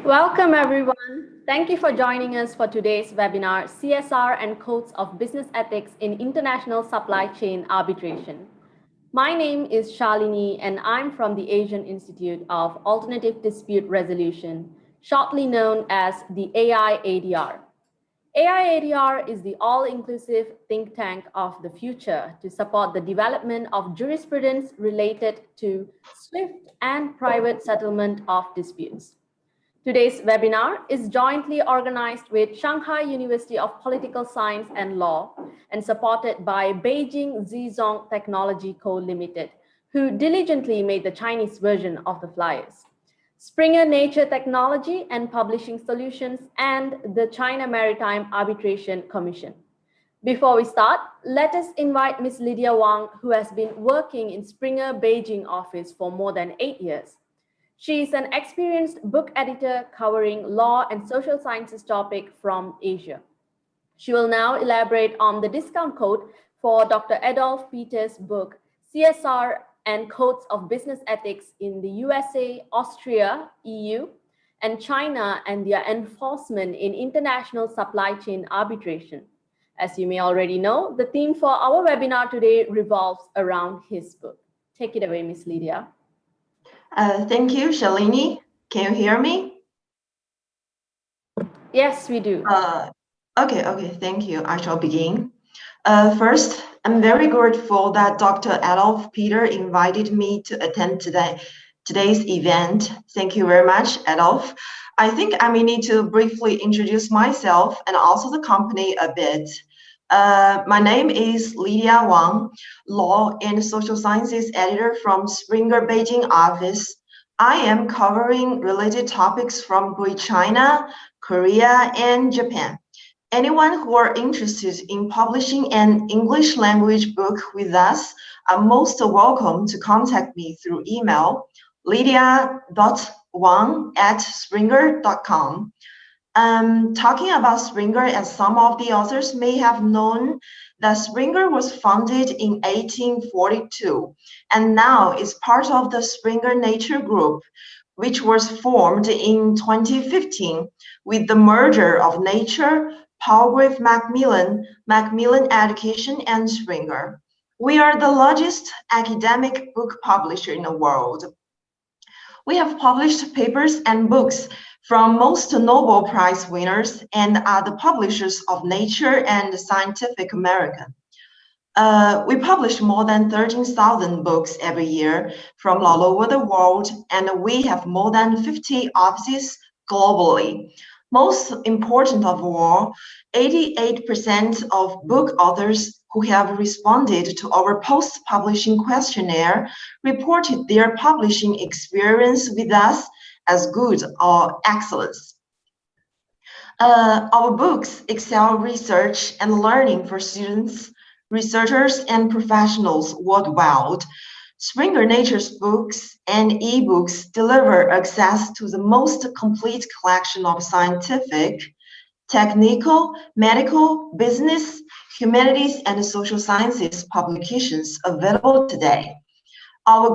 Welcome everyone. Thank you for joining us for today's webinar, CSR and Codes of Business Ethics in International Supply Chain Arbitration. My name is Shalini and I'm from the Asian Institute of Alternative Dispute Resolution, shortly known as the AIADR. AIADR is the all-inclusive think tank of the future to support the development of jurisprudence related to swift and private settlement of disputes. Today's webinar is jointly organized with Shanghai University of Political Science and Law and supported by Beijing Zhizong Technology Co. Limited, who diligently made the Chinese version of the flyers, Springer Nature Technology and Publishing Solutions, and the China Maritime Arbitration Commission. Before we start, let us invite Ms. Lydia Wang, who has been working in Springer Beijing office for more than 8 years. She is an experienced book editor covering law and social sciences topic from Asia. She will now elaborate on the discount code for Dr. Adolf Peter's book, CSR and Codes of Business Ethics in the USA, Austria, EU, and China and their enforcement in international supply chain arbitration. As you may already know, the theme for our webinar today revolves around his book. Take it away, Ms. Lydia. Thank you, Shalini. Can you hear me? Yes, we do. Okay, thank you. I shall begin. First, I'm very grateful that Dr. Adolf Peter invited me to attend today's event. Thank you very much, Adolf. I think I may need to briefly introduce myself and also the company a bit. My name is Lydia Wang, Law and Social Sciences Editor from Springer Beijing office. I am covering related topics from Great China, Korea, and Japan. Anyone who are interested in publishing an English language book with us are most welcome to contact me through email, lydia.wang@springer.com. Talking about Springer, as some of the authors may have known, that Springer was founded in 1842 and now is part of the Springer Nature Group, which was formed in 2015 with the merger of Nature, Palgrave Macmillan, Macmillan Education, and Springer. We are the largest academic book publisher in the world. We have published papers and books from most Nobel Prize winners and are the publishers of Nature and Scientific American. We publish more than 13,000 books every year from all over the world, and we have more than 50 offices globally. Most important of all, 88% of book authors who have responded to our post-publishing questionnaire reported their publishing experience with us as good or excellent. Our books excel research and learning for students, researchers, and professionals worldwide. Springer Nature's books and ebooks deliver access to the most complete collection of scientific, technical, medical, business, humanities, and social sciences publications available today. Our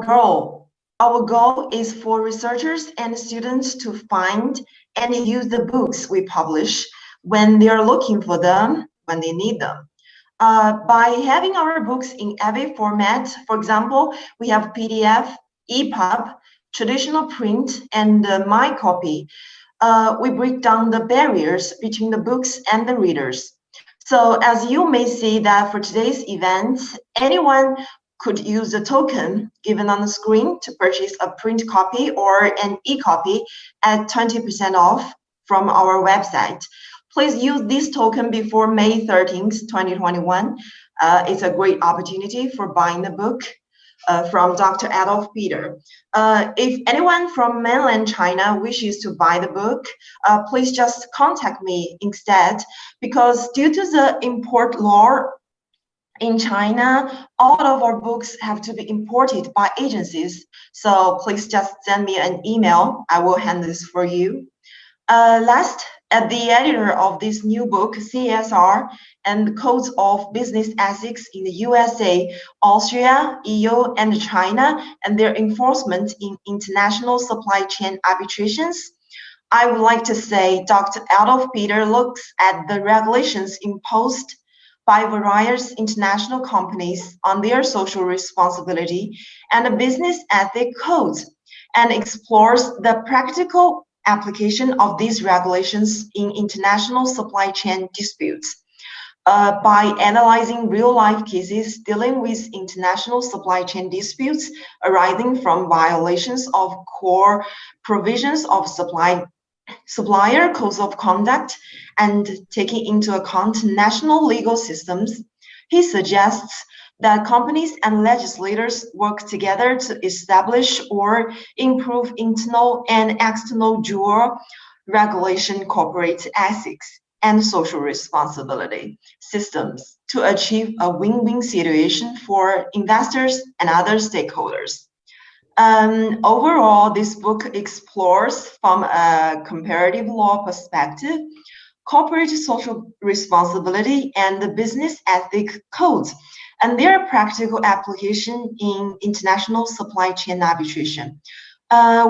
goal is for researchers and students to find and use the books we publish when they are looking for them, when they need them. By having our books in every format, for example, we have PDF, EPUB, traditional print, and MyCopy. We break down the barriers between the books and the readers. So as you may see that for today's event, anyone could use the token given on the screen to purchase a print copy or an e-copy at 20% off from our website. Please use this token before May 13th, 2021. It's a great opportunity for buying the book from Dr. Adolf Peter. If anyone from mainland China wishes to buy the book, please just contact me instead, because due to the import law in China, all of our books have to be imported by agencies. So please just send me an email. I will handle this for you. Last, as the editor of this new book, CSR and Codes of Business Ethics in the USA, Austria, EU, and China, and their enforcement in international supply chain arbitrations, I would like to say Dr. Adolf Peter looks at the regulations imposed by various international companies on their social responsibility and the business ethic codes and explores the practical application of these regulations in international supply chain disputes. By analyzing real-life cases dealing with international supply chain disputes arising from violations of core provisions of supplier codes of conduct and taking into account national legal systems, he suggests that companies and legislators work together to establish or improve internal and external dual regulation corporate ethics and social responsibility systems to achieve a win-win situation for investors and other stakeholders. Overall, this book explores from a comparative law perspective, corporate social responsibility and the business ethic codes and their practical application in international supply chain arbitration,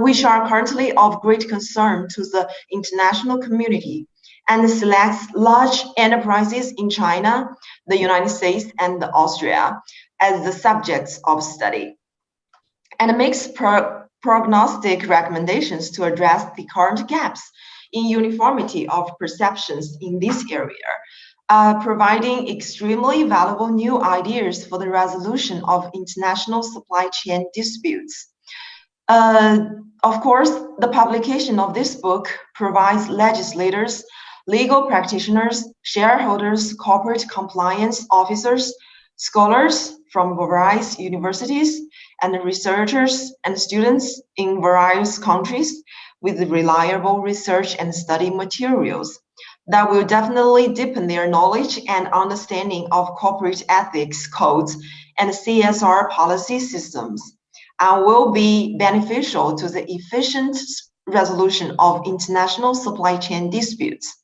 which are currently of great concern to the international community, and selects large enterprises in China, the United States, and Austria as the subjects of study, and makes prognostic recommendations to address the current gaps in uniformity of perceptions in this area, providing extremely valuable new ideas for the resolution of international supply chain disputes. Of course, the publication of this book provides legislators, legal practitioners, shareholders, corporate compliance officers, scholars from various universities, and researchers and students in various countries with reliable research and study materials that will definitely deepen their knowledge and understanding of corporate ethics codes and CSR policy systems, and will be beneficial to the efficient resolution of international supply chain disputes.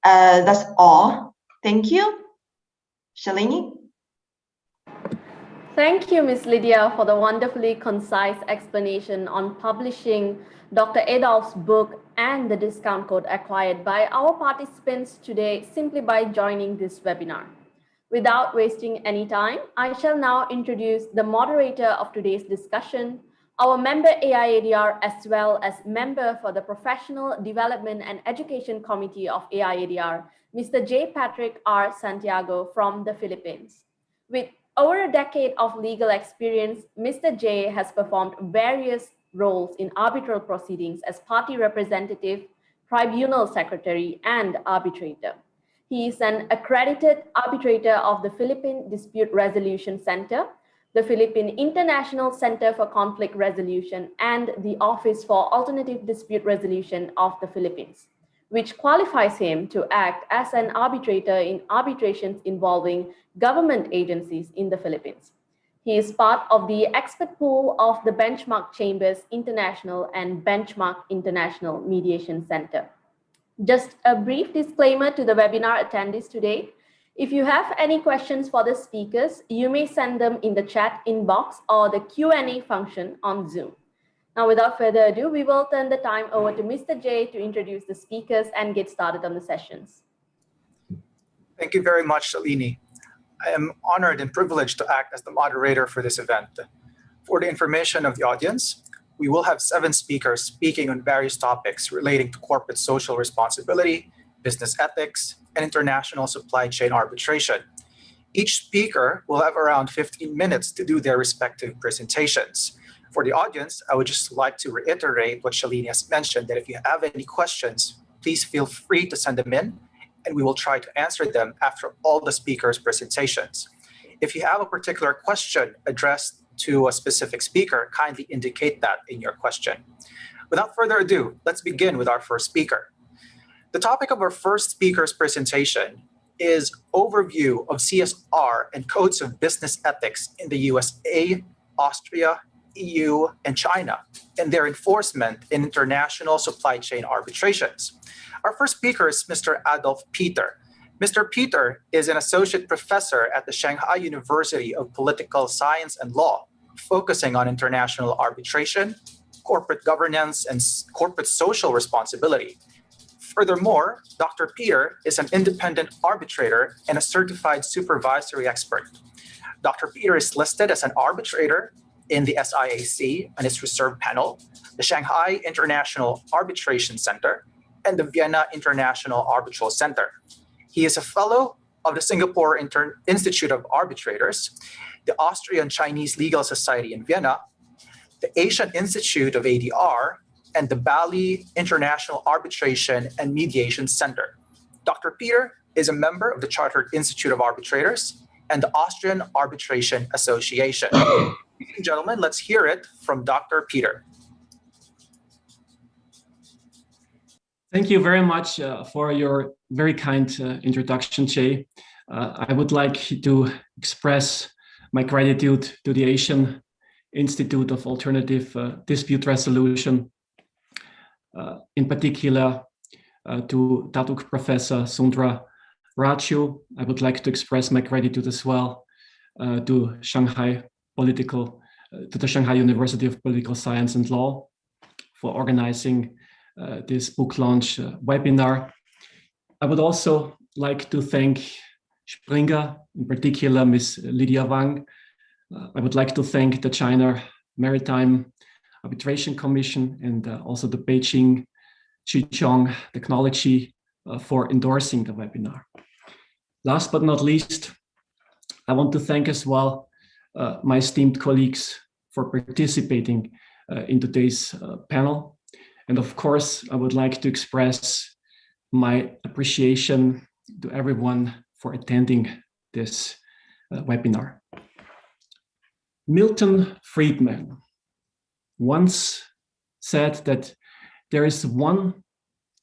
That's all. Thank you. Shalini? Thank you, Ms. Lydia, for the wonderfully concise explanation on publishing Dr. Adolph's book and the discount code acquired by our participants today simply by joining this webinar. Without wasting any time, I shall now introduce the moderator of today's discussion, our member AIADR, as well as member for the Professional Development and Education Committee of AIADR, Mr. J. Patrick R. Santiago from the Philippines. With over a decade of legal experience, Mr. J has performed various roles in arbitral proceedings as party representative, tribunal secretary, and arbitrator. He is an accredited arbitrator of the Philippine Dispute Resolution Center, the Philippine International Center for Conflict Resolution, and the Office for Alternative Dispute Resolution of the Philippines, which qualifies him to act as an arbitrator in arbitrations involving government agencies in the Philippines. He is part of the expert pool of the Benchmark Chambers International and Benchmark International Mediation Center. Just a brief disclaimer to the webinar attendees today. If you have any questions for the speakers, you may send them in the chat inbox or the Q&A function on Zoom. Now, without further ado, we will turn the time over to Mr. J to introduce the speakers and get started on the sessions. Thank you very much, Shalini. I am honored and privileged to act as the moderator for this event. For the information of the audience, we will have 7 speakers speaking on various topics relating to corporate social responsibility, business ethics, and international supply chain arbitration. Each speaker will have around 15 minutes to do their respective presentations. For the audience, I would just like to reiterate what Shalini has mentioned, that if you have any questions, please feel free to send them in, and we will try to answer them after all the speakers' presentations. If you have a particular question addressed to a specific speaker, kindly indicate that in your question. Without further ado, let's begin with our first speaker. The topic of our first speaker's presentation is Overview of CSR and Codes of Business Ethics in the USA, Austria, EU, and China, and their enforcement in international supply chain arbitrations. Our first speaker is Mr. Adolf Peter. Mr. Peter is an associate professor at the Shanghai University of Political Science and Law, focusing on international arbitration, corporate governance, and corporate social responsibility. Furthermore, Dr. Peter is an independent arbitrator and a certified supervisory expert. Dr. Peter is listed as an arbitrator in the SIAC and its reserve panel, the Shanghai International Arbitration Center, and the Vienna International Arbitral Center. He is a fellow of the Singapore Institute of Arbitrators, the Austrian Chinese Legal Society in Vienna, the Asian Institute of ADR, and the Bali International Arbitration and Mediation Center. Dr. Peter is a member of the Chartered Institute of Arbitrators and the Austrian Arbitration Association. Ladies and gentlemen, let's hear it from Dr. Peter. Thank you very much for your very kind introduction, Jay. I would like to express my gratitude to the Asian Institute of Alternative Dispute Resolution, in particular to Datuk Professor Sundra Raju. I would like to express my gratitude as well to the Shanghai University of Political Science and Law for organizing this book launch webinar. I would also like to thank Springer, in particular Ms. Lydia Wang. I would like to thank the China Maritime Arbitration Commission and also the Beijing Chichong Technology for endorsing the webinar. Last but not least, I want to thank as well my esteemed colleagues for participating in today's panel. And of course, I would like to express my appreciation to everyone for attending this webinar. Milton Friedman once said that there is one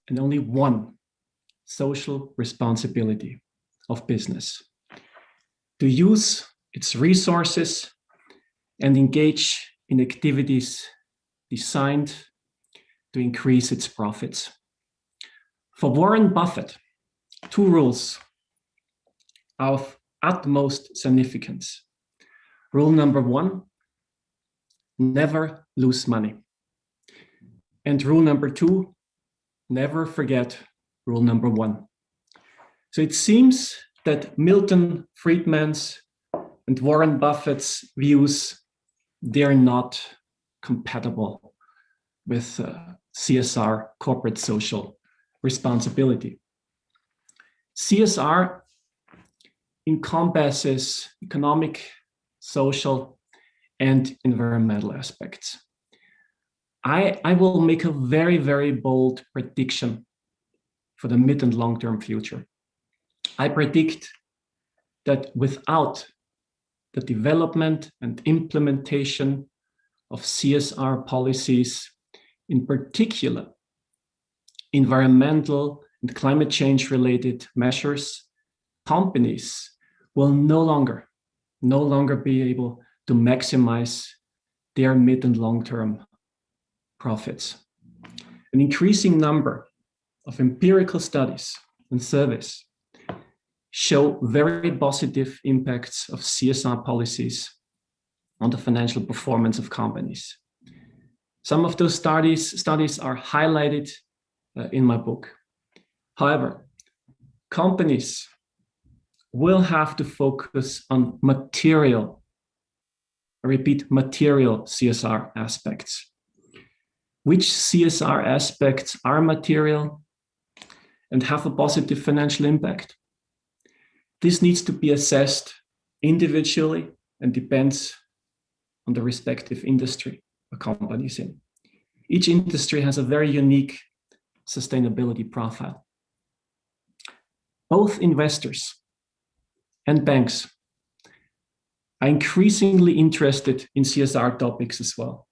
and only one social responsibility of business: to use its resources and engage in activities designed to increase its profits. For Warren Buffett, two rules are of utmost significance. Rule number one, never lose money. And rule number two, never forget rule number one. So it seems that Milton Friedman's and Warren Buffett's views, they're not compatible with CSR, corporate social responsibility. CSR encompasses economic, social, and environmental aspects. I will make a very, very bold prediction for the mid and long-term future. I predict that without the development and implementation of CSR policies, in particular, environmental and climate change related measures, companies will no longer be able to maximize their mid and long-term profits. An increasing number of empirical studies and surveys show very positive impacts of CSR policies on the financial performance of companies. Some of those studies are highlighted in my book. However, companies will have to focus on material, I repeat, material CSR aspects. Which CSR aspects are material and have a positive financial impact? This needs to be assessed individually and depends on the respective industry a company is in. Each industry has a very unique sustainability profile. Both investors and banks are increasingly interested in CSR topics as well.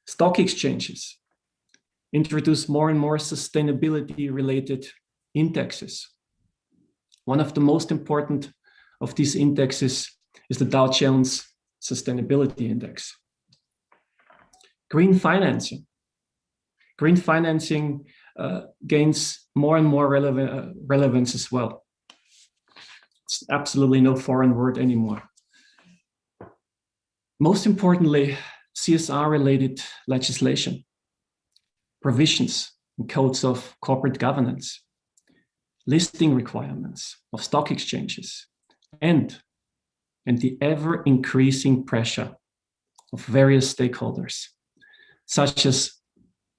Stock exchanges introduce more and more sustainability-related indexes. One of the most important of these indexes is the Dow Jones Sustainability Index. Green financing. Green financing gains more and more relevance as well. It's absolutely no foreign word anymore. Most importantly, CSR-related legislation, provisions and codes of corporate governance, listing requirements of stock exchanges, and the ever-increasing pressure of various stakeholders, such as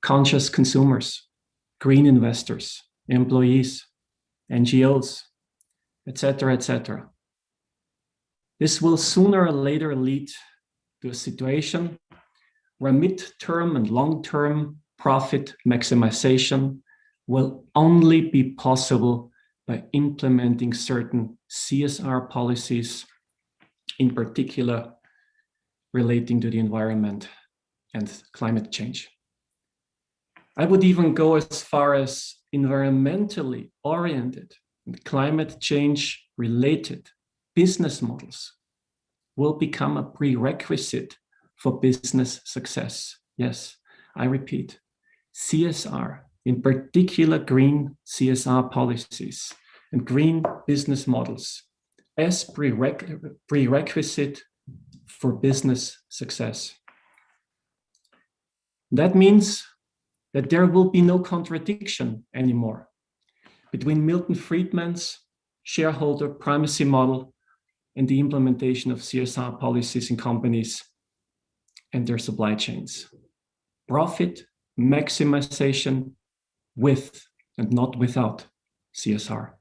conscious consumers, green investors, employees, NGOs, etc., etc. This will sooner or later lead to a situation where mid-term and long-term profit maximization will only be possible by implementing certain CSR policies, in particular relating to the environment and climate change. I would even go as far as environmentally oriented and climate change related business models will become a prerequisite for business success. Yes, I repeat, CSR, in particular green CSR policies and green business models as prerequisite for business success. That means that there will be no contradiction anymore between Milton Friedman's shareholder primacy model and the implementation of CSR policies in companies and their supply chains. Profit maximization with and not without CSR.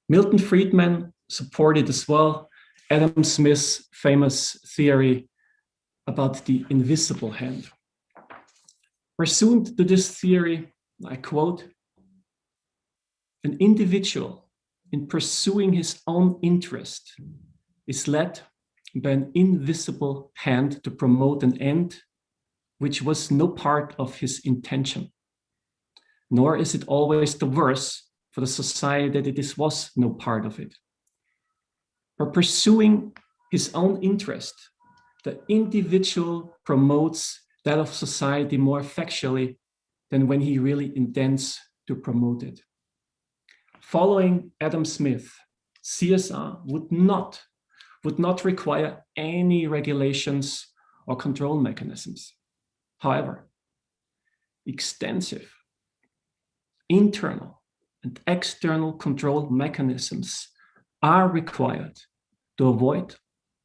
Milton Friedman supported as well Adam Smith's famous theory about the invisible hand. Pursuant to this theory, I quote, "An individual in pursuing his own interest is led by an invisible hand to promote an end which was no part of his intention. Nor is it always the worse for the society that it was no part of it. By pursuing his own interest, the individual promotes that of society more effectually than when he really intends to promote it." Following Adam Smith, CSR would not require any regulations or control mechanisms. However, extensive internal and external control mechanisms are required to avoid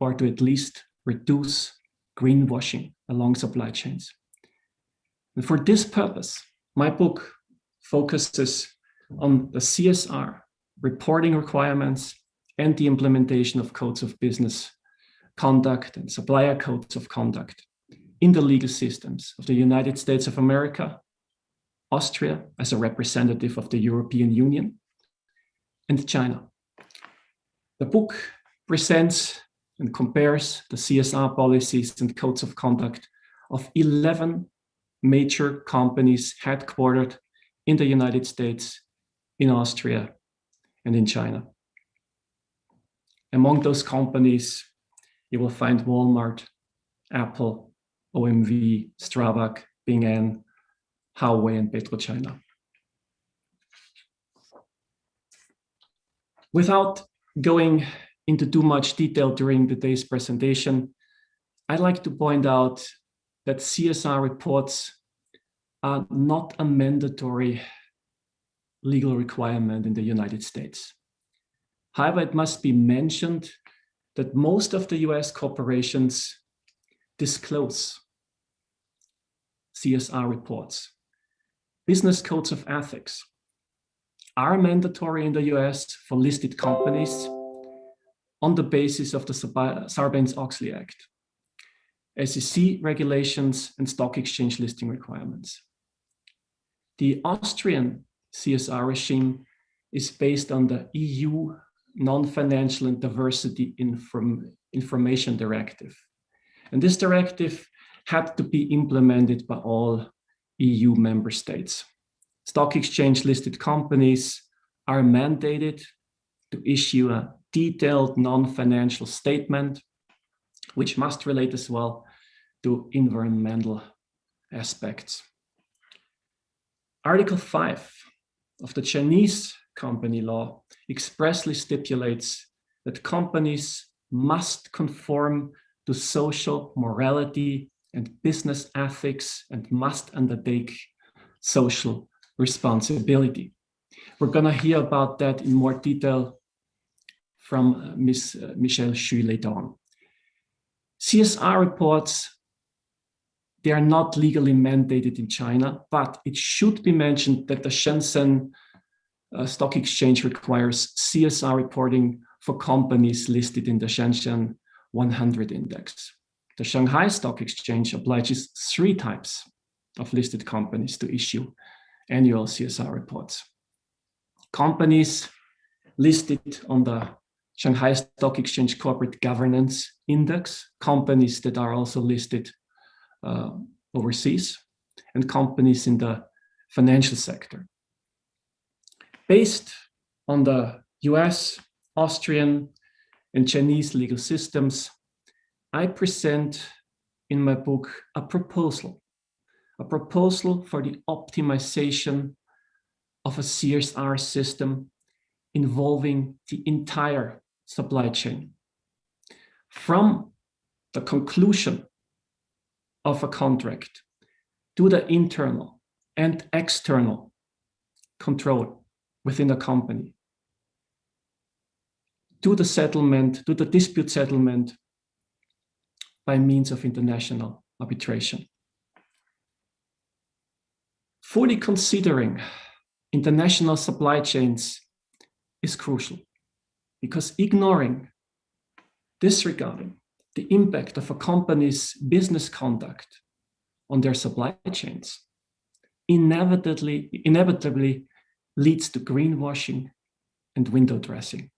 or to at least reduce greenwashing along supply chains. And for this purpose, my book focuses on the CSR reporting requirements and the implementation of codes of business conduct and supplier codes of conduct in the legal systems of the United States of America, Austria as a representative of the European Union, and China. The book presents and compares the CSR policies and codes of conduct of 11 major companies headquartered in the United States, in Austria, and in China. Among those companies, you will find Walmart, Apple, OMV, Strabag, Biham, Huawei, and PetroChina. Without going into too much detail during today's presentation, I'd like to point out that CSR reports are not a mandatory legal requirement in the United States. However, it must be mentioned that most of the US corporations disclose CSR reports. Business codes of ethics are mandatory in the US for listed companies on the basis of the Sarbanes-Oxley Act, SEC regulations, and stock exchange listing requirements. The Austrian CSR regime is based on the EU Non-Financial and Diversity Information Directive. And this directive had to be implemented by all EU member states. Stock exchange listed companies are mandated to issue a detailed non-financial statement, which must relate as well to environmental aspects. Article 5 of the Chinese company law expressly stipulates that companies must conform to social morality and business ethics and must undertake social responsibility. We're going to hear about that in more detail from Ms. Michelle Xu later on. CSR reports, they are not legally mandated in China, but it should be mentioned that the Shenzhen Stock Exchange requires CSR reporting for companies listed in the Shenzhen 100 index. The Shanghai Stock Exchange obliges 3 types of listed companies to issue annual CSR reports. Companies listed on the Shanghai Stock Exchange Corporate Governance Index, companies that are also listed overseas, and companies in the financial sector. Based on the US, Austrian, and Chinese legal systems, I present in my book a proposal for the optimization of a CSR system involving the entire supply chain. From the conclusion of a contract to the internal and external control within a company, to the settlement, to the dispute settlement by means of international arbitration. Fully considering international supply chains is crucial, because ignoring, disregarding the impact of a company's business conduct on their supply chains inevitably leads to greenwashing and window dressing.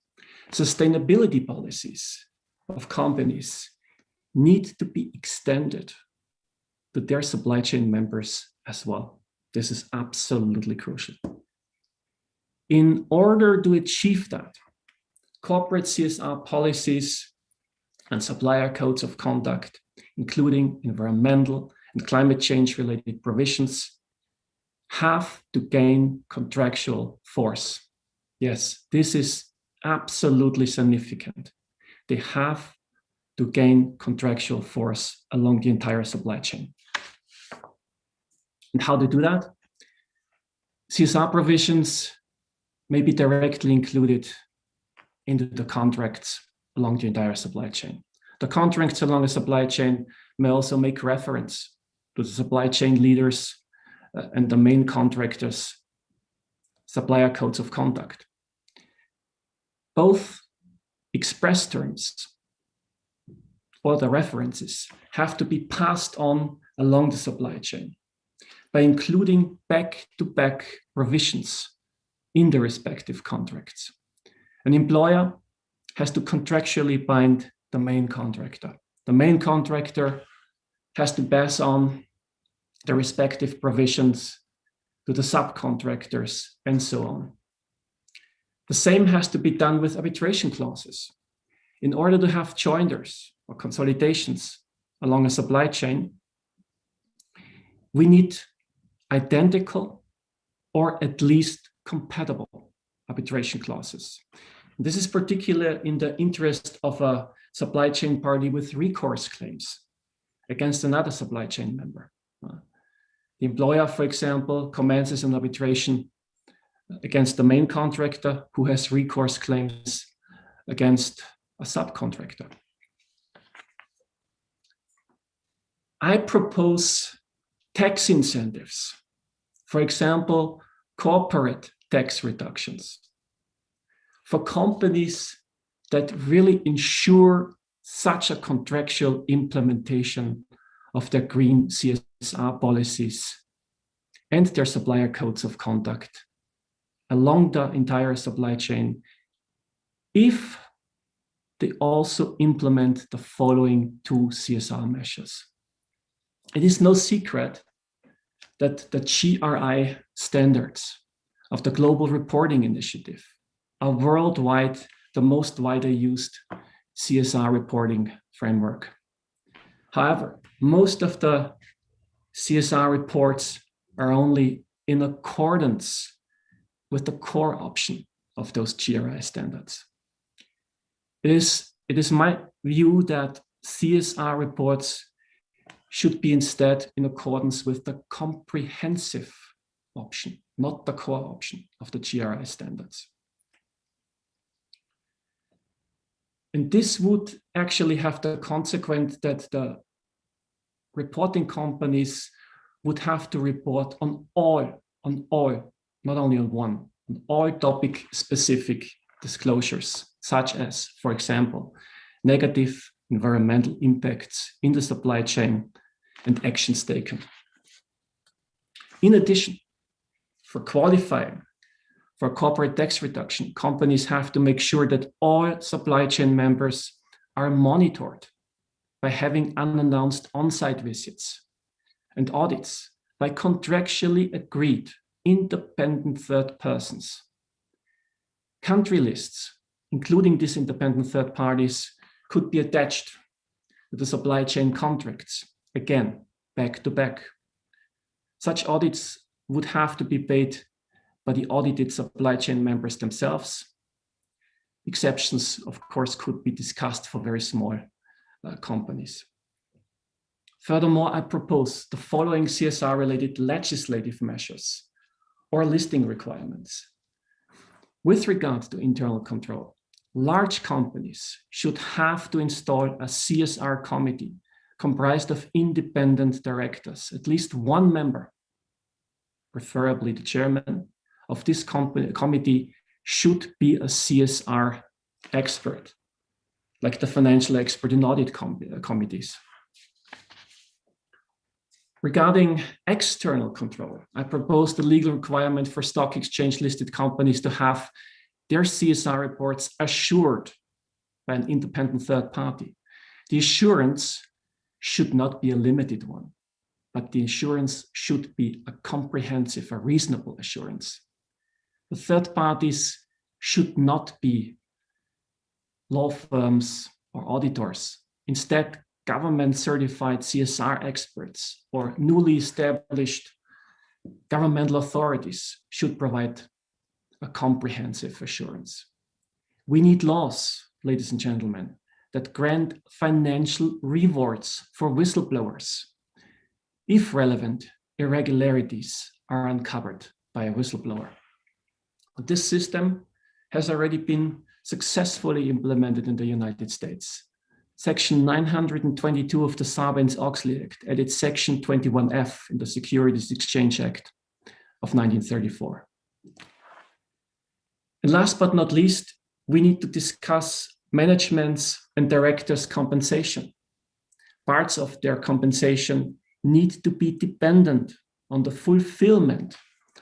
Sustainability policies of companies need to be extended to their supply chain members as well. This is absolutely crucial. In order to achieve that, corporate CSR policies and supplier codes of conduct, including environmental and climate change related provisions, have to gain contractual force. Yes, this is absolutely significant. They have to gain contractual force along the entire supply chain. And how to do that? CSR provisions may be directly included into the contracts along the entire supply chain. The contracts along the supply chain may also make reference to the supply chain leaders and the main contractors' supplier codes of conduct. Both express terms or the references have to be passed on along the supply chain by including back-to-back provisions in the respective contracts. An employer has to contractually bind the main contractor. The main contractor has to pass on the respective provisions to the subcontractors and so on. The same has to be done with arbitration clauses. In order to have joinders or consolidations along a supply chain, we need identical or at least compatible arbitration clauses. This is particularly in the interest of a supply chain party with recourse claims against another supply chain member. The employer, for example, commences an arbitration against the main contractor who has recourse claims against a subcontractor. I propose tax incentives, for example, corporate tax reductions for companies that really ensure such a contractual implementation of their green CSR policies and their supplier codes of conduct along the entire supply chain, if they also implement the following 2 CSR measures. It is no secret that the GRI standards of the Global Reporting Initiative are worldwide the most widely used CSR reporting framework. However, most of the CSR reports are only in accordance with the core option of those GRI standards. It is my view that CSR reports should be instead in accordance with the comprehensive option, not the core option of the GRI standards. And this would actually have the consequence that the reporting companies would have to report on all, not only on one, on all topic-specific disclosures, such as, for example, negative environmental impacts in the supply chain and actions taken. In addition, for qualifying for corporate tax reduction, companies have to make sure that all supply chain members are monitored by having unannounced on-site visits and audits by contractually agreed independent third persons. Country lists, including these independent third parties, could be attached to the supply chain contracts, again, back to back. Such audits would have to be paid by the audited supply chain members themselves. Exceptions, of course, could be discussed for very small companies. Furthermore, I propose the following CSR-related legislative measures or listing requirements. With regard to internal control, large companies should have to install a CSR committee comprised of independent directors. At least one member, preferably the chairman of this committee, should be a CSR expert, like the financial expert in audit committees. Regarding external control, I propose the legal requirement for stock exchange listed companies to have their CSR reports assured by an independent third party. The assurance should not be a limited one, but the assurance should be a comprehensive, a reasonable assurance. The third parties should not be law firms or auditors. Instead, government certified CSR experts or newly established governmental authorities should provide a comprehensive assurance. We need laws, ladies and gentlemen, that grant financial rewards for whistleblowers if relevant irregularities are uncovered by a whistleblower. This system has already been successfully implemented in the United States. Section 922 of the Sarbanes-Oxley Act added Section 21F in the Securities Exchange Act of 1934. And last but not least, we need to discuss management's and directors' compensation. Parts of their compensation need to be dependent on the fulfillment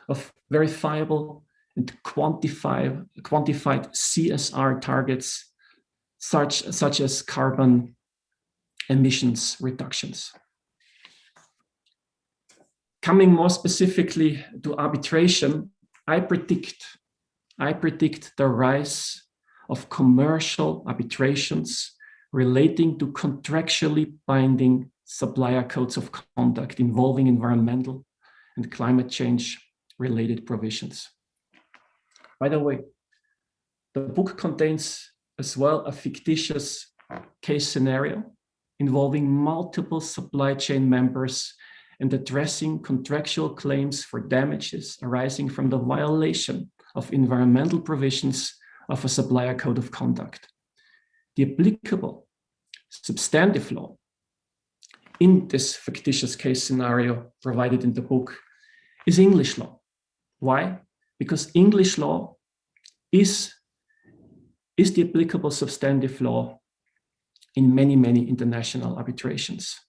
of verifiable and quantified CSR targets, such as carbon emissions reductions. Coming more specifically to arbitration, I predict the rise of commercial arbitrations relating to contractually binding supplier codes of conduct involving environmental and climate change related provisions. By the way, the book contains as well a fictitious case scenario involving multiple supply chain members and addressing contractual claims for damages arising from the violation of environmental provisions of a supplier code of conduct. The applicable substantive law in this fictitious case scenario provided in the book is English law. Why? Because English law is the applicable substantive law in many, many international arbitrations.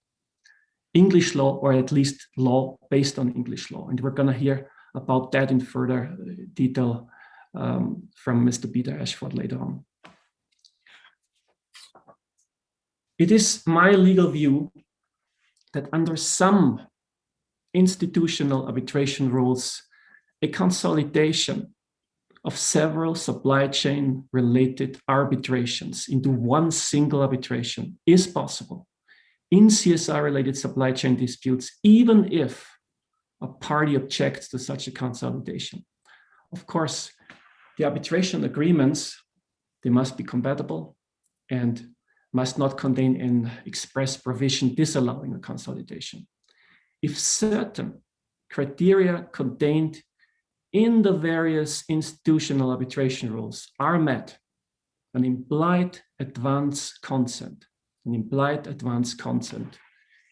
English law, or at least law based on English law. And we're going to hear about that in further detail from Mr. Peter Ashford later on. It is my legal view that under some institutional arbitration rules, a consolidation of several supply chain related arbitrations into one single arbitration is possible in CSR related supply chain disputes, even if a party objects to such a consolidation. Of course, the arbitration agreements, they must be compatible and must not contain an express provision disallowing a consolidation. If certain criteria contained in the various institutional arbitration rules are met, an implied advance consent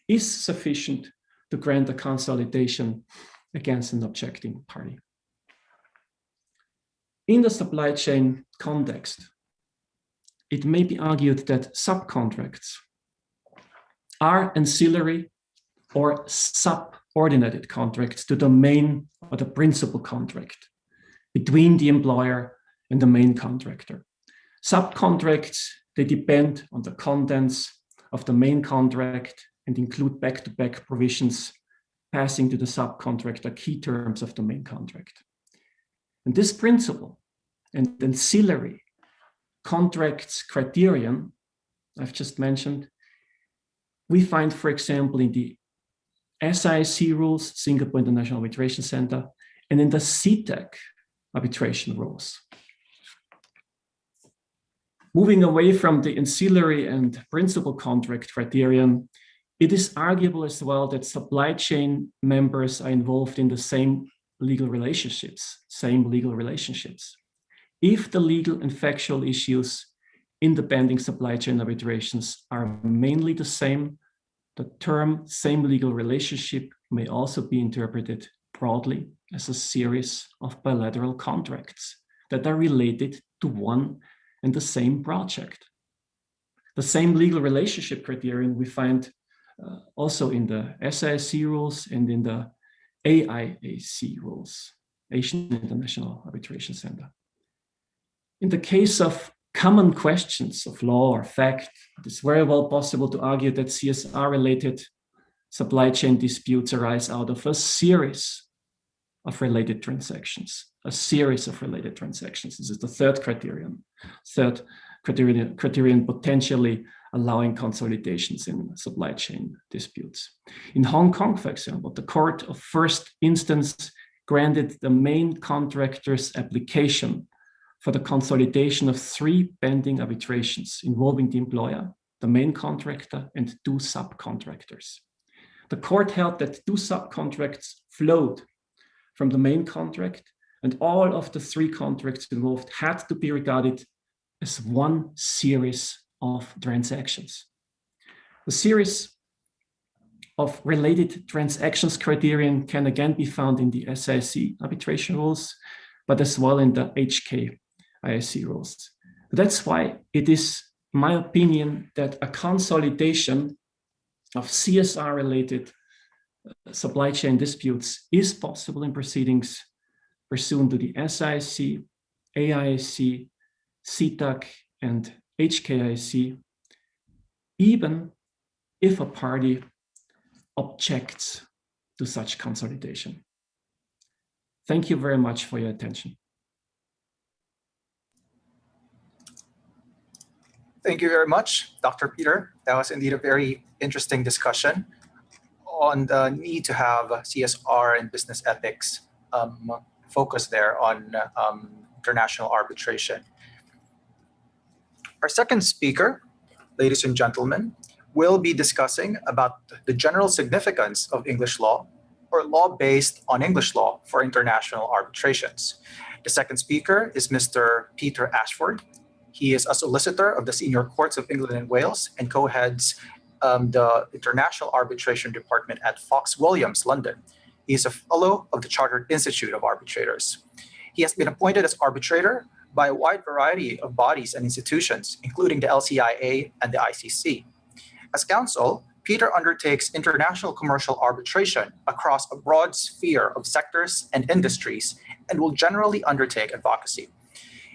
is sufficient to grant a consolidation against an objecting party. In the supply chain context, it may be argued that subcontracts are ancillary or subordinated contracts to the main or the principal contract between the employer and the main contractor. Subcontracts, they depend on the contents of the main contract and include back-to-back provisions passing to the subcontractor key terms of the main contract. And this principle and ancillary contracts criterion I've just mentioned, we find, for example, in the SIC rules, Singapore International Arbitration Center, and in the CTAC arbitration rules. Moving away from the ancillary and principal contract criterion, it is arguable as well that supply chain members are involved in the same legal relationships. If the legal and factual issues in the pending supply chain arbitrations are mainly the same, the term same legal relationship may also be interpreted broadly as a series of bilateral contracts that are related to one and the same project. The same legal relationship criterion we find also in the SIC rules and in the AIAC rules, Asian International Arbitration Center. In the case of common questions of law or fact, it is very well possible to argue that CSR-related supply chain disputes arise out of a series of related transactions. This is the third criterion potentially allowing consolidations in supply chain disputes. In Hong Kong, for example, the Court of First Instance granted the main contractor's application for the consolidation of 3 pending arbitrations involving the employer, the main contractor, and 2 subcontractors. The court held that 2 subcontracts flowed from the main contract, and all of the 3 contracts involved had to be regarded as one series of transactions. The series of related transactions criterion can again be found in the SIC arbitration rules, but as well in the HKIAC rules. That's why it is my opinion that a consolidation of CSR-related supply chain disputes is possible in proceedings pursuant to the SIC, AIAC, CTAC, and HKIAC, even if a party objects to such consolidation. Thank you very much for your attention. Thank you very much, Dr. Peter. That was indeed a very interesting discussion on the need to have CSR and business ethics focus there on international arbitration. Our second speaker, ladies and gentlemen, will be discussing about the general significance of English law or law based on English law for international arbitrations. The second speaker is Mr. Peter Ashford. He is a solicitor of the Senior Courts of England and Wales and co-heads the International Arbitration Department at Fox Williams, London. He is a fellow of the Chartered Institute of Arbitrators. He has been appointed as arbitrator by a wide variety of bodies and institutions, including the LCIA and the ICC. As counsel, Peter undertakes international commercial arbitration across a broad sphere of sectors and industries and will generally undertake advocacy.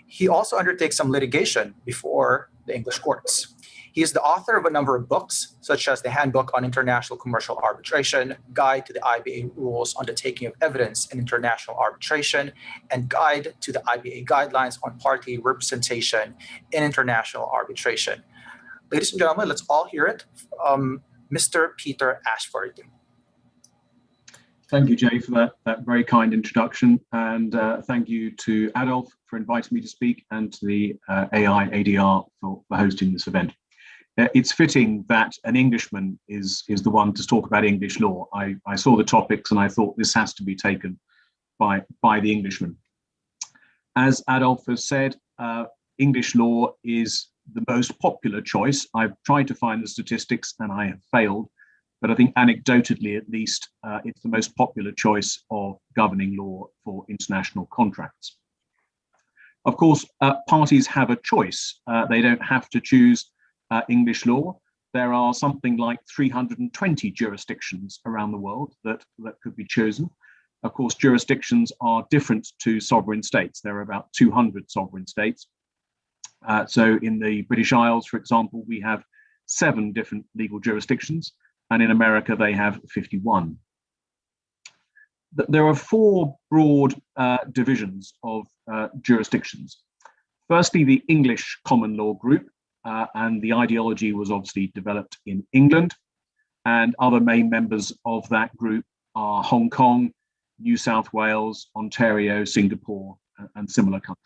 He also undertakes some litigation before the English courts. He is the author of a number of books, such as the Handbook on International Commercial Arbitration, Guide to the IBA Rules on the Taking of Evidence in International Arbitration, and Guide to the IBA Guidelines on Party Representation in International Arbitration. Ladies and gentlemen, let's all hear it from Mr. Peter Ashford. Thank you, Jay, for that very kind introduction. And thank you to Adolf for inviting me to speak and to the Icdr for hosting this event. it's fitting that an Englishman is the one to talk about English law. I saw the topics and I thought this has to be taken by the Englishman. As Adolf has said, English law is the most popular choice. I've tried to find the statistics and I have failed, but I think anecdotally at least, it's the most popular choice of governing law for international contracts. Of course, parties have a choice. They don't have to choose English law. There are something like 320 jurisdictions around the world that could be chosen. Of course, jurisdictions are different to sovereign states. There are about 200 sovereign states. So in the British Isles, for example, we have 7 different legal jurisdictions, and in America, they have 51. There are 4 broad divisions of jurisdictions. Firstly, the English common law group, and the ideology was obviously developed in England, and other main members of that group are Hong Kong, New South Wales, Ontario, Singapore, and similar countries.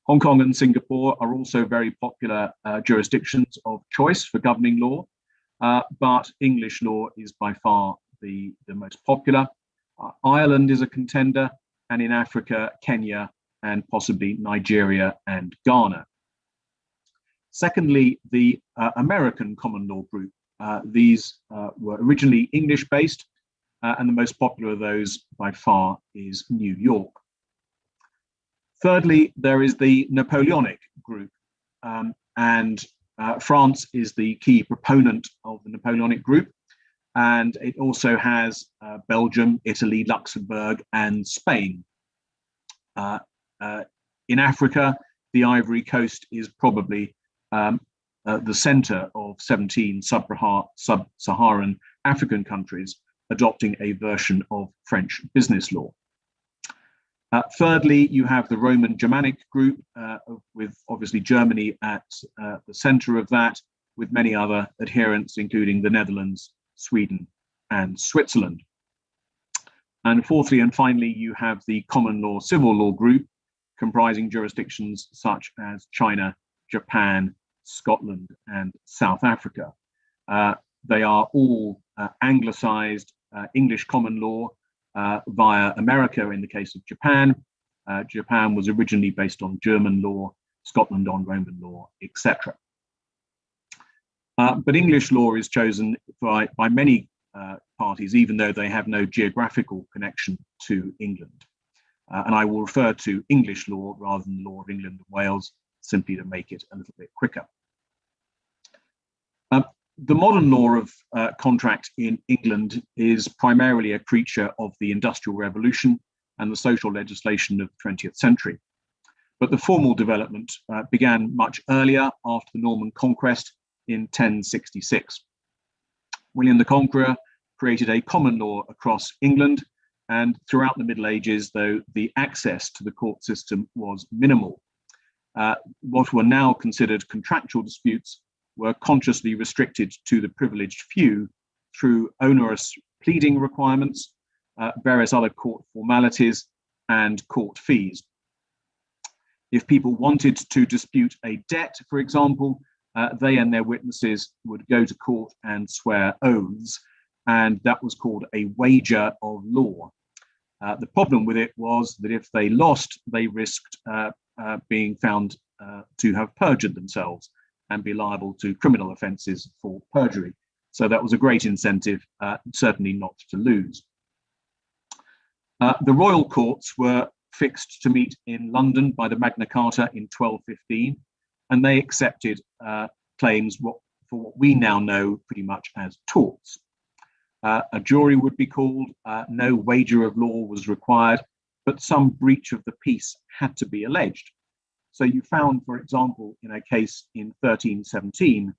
Hong Kong and Singapore are also very popular jurisdictions of choice for governing law, but English law is by far the most popular. Ireland is a contender, and in Africa, Kenya, and possibly Nigeria and Ghana. Secondly, the American common law group. These were originally English-based, and the most popular of those by far is New York. Thirdly, there is the Napoleonic group, and France is the key proponent of the Napoleonic group, and it also has Belgium, Italy, Luxembourg, and Spain. In Africa, the Ivory Coast is probably the center of 17 sub-Saharan African countries adopting a version of French business law. Thirdly, you have the Roman Germanic group, with obviously Germany at the center of that, with many other adherents, including the Netherlands, Sweden, and Switzerland. And fourthly and finally, you have the common law civil law group, comprising jurisdictions such as China, Japan, Scotland, and South Africa. They are all anglicized English common law via America in the case of Japan. Japan was originally based on German law, Scotland on Roman law, etc. But English law is chosen by many parties, even though they have no geographical connection to England. And I will refer to English law rather than the law of England and Wales, simply to make it a little bit quicker. The modern law of contract in England is primarily a creature of the Industrial Revolution and the social legislation of the 20th century. But the formal development began much earlier, after the Norman Conquest in 1066. William the Conqueror created a common law across England, and throughout the Middle Ages, though the access to the court system was minimal, what were now considered contractual disputes were consciously restricted to the privileged few through onerous pleading requirements, various other court formalities, and court fees. If people wanted to dispute a debt, for example, they and their witnesses would go to court and swear oaths, and that was called a wager of law. The problem with it was that if they lost, they risked being found to have perjured themselves and be liable to criminal offences for perjury. So that was a great incentive, certainly not to lose. The royal courts were fixed to meet in London by the Magna Carta in 1215, and they accepted claims for what we now know pretty much as torts. A jury would be called, no wager of law was required, but some breach of the peace had to be alleged. So you found, for example, in a case in 1317,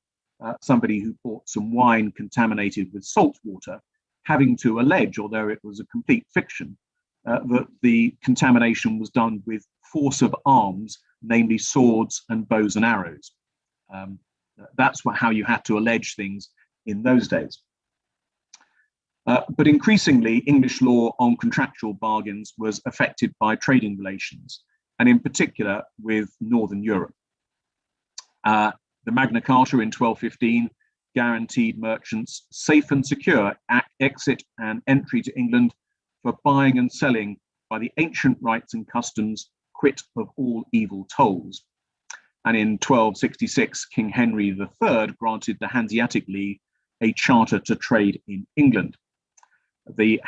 somebody who bought some wine contaminated with salt water, having to allege, although it was a complete fiction, that the contamination was done with force of arms, namely swords and bows and arrows. That's how you had to allege things in those days. But increasingly, English law on contractual bargains was affected by trading relations, and in particular with Northern Europe. The Magna Carta in 1215 guaranteed merchants safe and secure exit and entry to England for buying and selling by the ancient rights and customs, quit of all evil tolls. And in 1266, King Henry III granted the Hanseatic League a charter to trade in England. The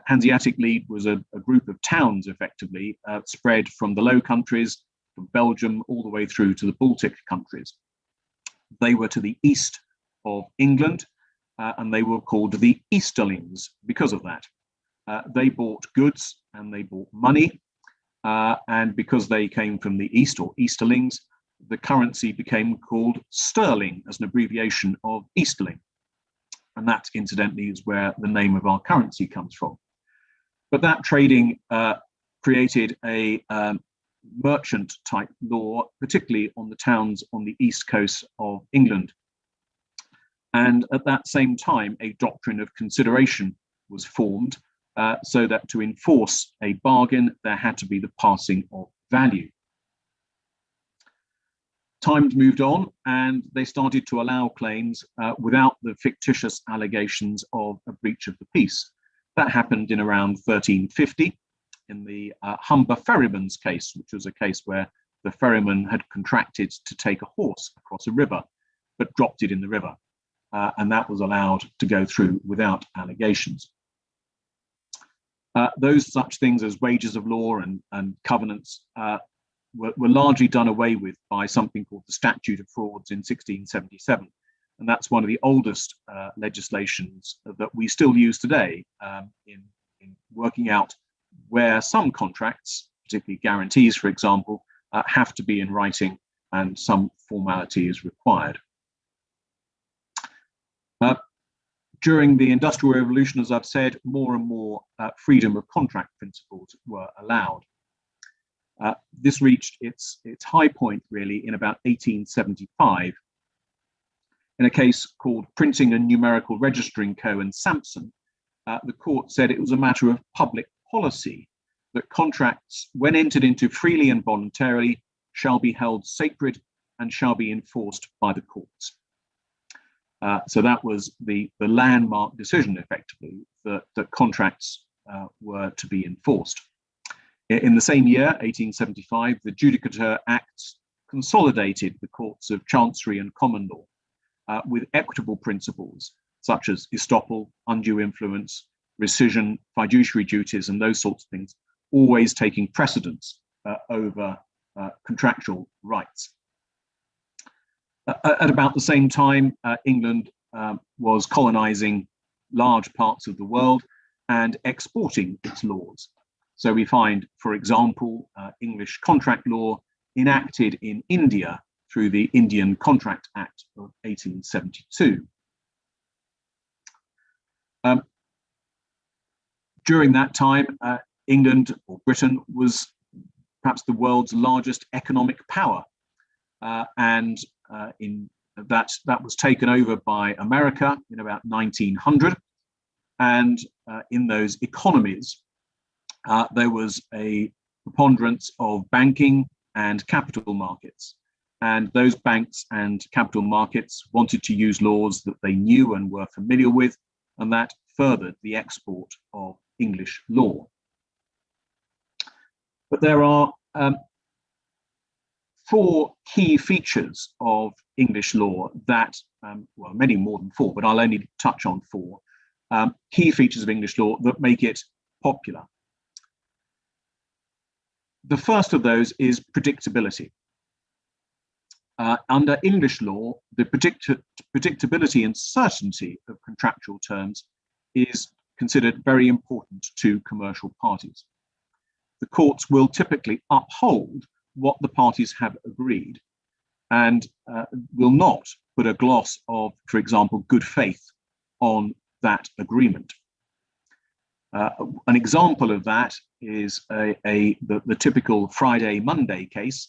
Hanseatic League was a group of towns, effectively, spread from the Low Countries, from Belgium, all the way through to the Baltic countries. They were to the east of England, and they were called the Easterlings because of that. They bought goods and they bought money, and because they came from the east, or Easterlings, the currency became called sterling as an abbreviation of Easterling. And that, incidentally, is where the name of our currency comes from. But that trading created a merchant type law, particularly on the towns on the east coast of England. And at that same time, a doctrine of consideration was formed, so that to enforce a bargain, there had to be the passing of value. Times moved on, and they started to allow claims without the fictitious allegations of a breach of the peace. That happened in around 1350 in the Humber ferryman's case, which was a case where the ferryman had contracted to take a horse across a river, but dropped it in the river. And that was allowed to go through without allegations. Those such things as wages of law and covenants were largely done away with by something called the Statute of Frauds in 1677. And that's one of the oldest legislations that we still use today in working out where some contracts, particularly guarantees, for example, have to be in writing and some formality is required. During the Industrial Revolution, as I've said, more and more freedom of contract principles were allowed. This reached its high point, really, in about 1875 in a case called Printing and Numerical Registering Co. and Sampson. The court said it was a matter of public policy that contracts, when entered into freely and voluntarily, shall be held sacred and shall be enforced by the courts. So that was the landmark decision, effectively, that contracts were to be enforced. In the same year, 1875, the Judicature Acts consolidated the courts of Chancery and Common Law with equitable principles such as estoppel, undue influence, rescission, fiduciary duties, and those sorts of things, always taking precedence over contractual rights. At about the same time, England was colonizing large parts of the world and exporting its laws. So we find, for example, English contract law enacted in India through the Indian Contract Act of 1872. During that time, England, or Britain, was perhaps the world's largest economic power. And that was taken over by America in about 1900. And in those economies, there was a preponderance of banking and capital markets. And those banks and capital markets wanted to use laws that they knew and were familiar with, and that furthered the export of English law. But there are four key features of English law that, well, many more than four, but I'll only touch on four key features of English law that make it popular. The first of those is predictability. Under English law, the predictability and certainty of contractual terms is considered very important to commercial parties. The courts will typically uphold what the parties have agreed and will not put a gloss of, for example, good faith on that agreement. An example of that is the typical Friday-Monday case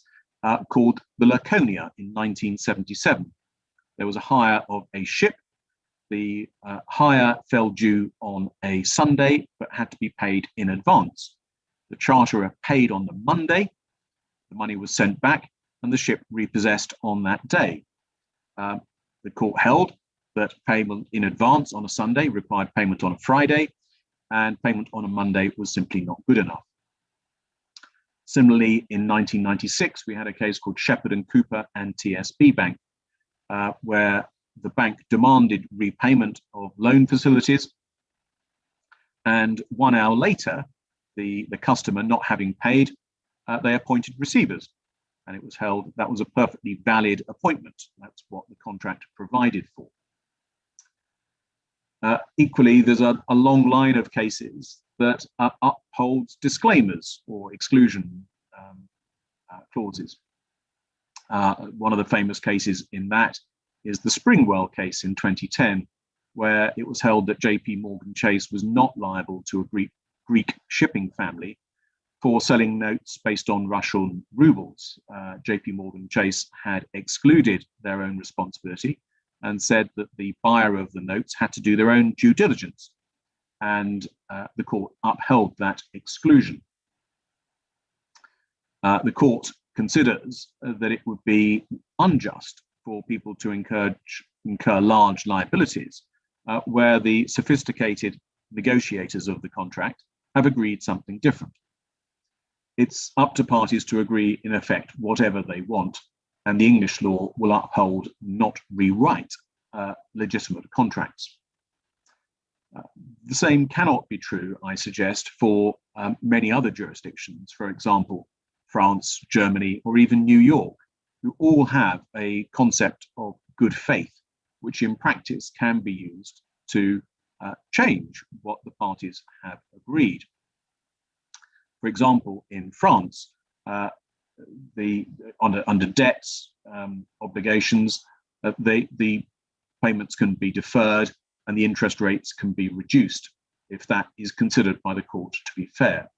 called the Laconia in 1977. There was a hire of a ship. The hire fell due on a Sunday, but had to be paid in advance. The charterer paid on the Monday, the money was sent back, and the ship repossessed on that day. The court held that payment in advance on a Sunday required payment on a Friday, and payment on a Monday was simply not good enough. Similarly, in 1996, we had a case called Shepherd and Cooper and TSB Bank, where the bank demanded repayment of loan facilities, and 1 hour later, the customer not having paid, they appointed receivers, and it was held that was a perfectly valid appointment. That's what the contract provided for. Equally, there's a long line of cases that upholds disclaimers or exclusion clauses. One of the famous cases in that is the Springwell case in 2010, where it was held that JP Morgan Chase was not liable to a Greek shipping family for selling notes based on Russian rubles. JP Morgan Chase had excluded their own responsibility and said that the buyer of the notes had to do their own due diligence, and the court upheld that exclusion. The court considers that it would be unjust for people to incur large liabilities where the sophisticated negotiators of the contract have agreed something different. It's up to parties to agree, in effect, whatever they want, and the English law will uphold, not rewrite, legitimate contracts. The same cannot be true, I suggest, for many other jurisdictions, for example, France, Germany, or even New York, who all have a concept of good faith, which in practice can be used to change what the parties have agreed. For example, in France, under debts, obligations, the payments can be deferred and the interest rates can be reduced if that is considered by the court to be fair.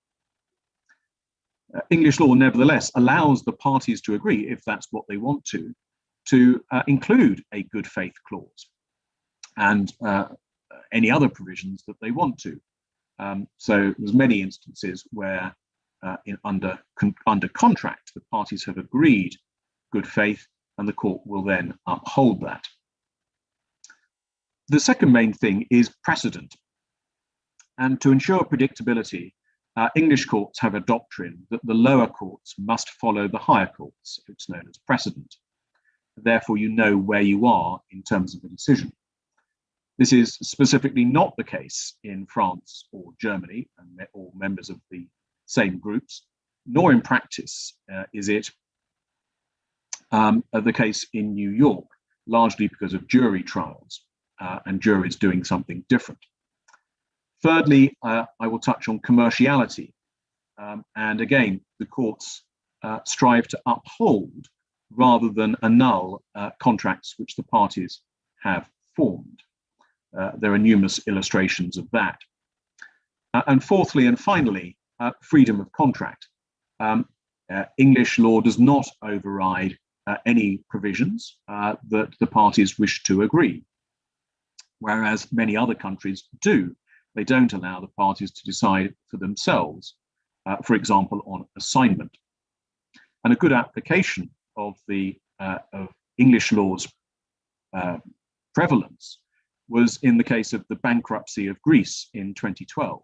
English law, nevertheless, allows the parties to agree, if that's what they want to include a good faith clause and any other provisions that they want to. So there's many instances where under contract, the parties have agreed good faith and the court will then uphold that. The second main thing is precedent. And to ensure predictability, English courts have a doctrine that the lower courts must follow the higher courts. It's known as precedent. Therefore, you know where you are in terms of a decision. This is specifically not the case in France or Germany, and all members of the same groups, nor in practice is it the case in New York, largely because of jury trials and juries doing something different. Thirdly, I will touch on commerciality. And again, the courts strive to uphold rather than annul contracts which the parties have formed. There are numerous illustrations of that. And fourthly and finally, freedom of contract. English law does not override any provisions that the parties wish to agree, whereas many other countries do. They don't allow the parties to decide for themselves, for example, on assignment. And a good application of English law's prevalence was in the case of the bankruptcy of Greece in 2012,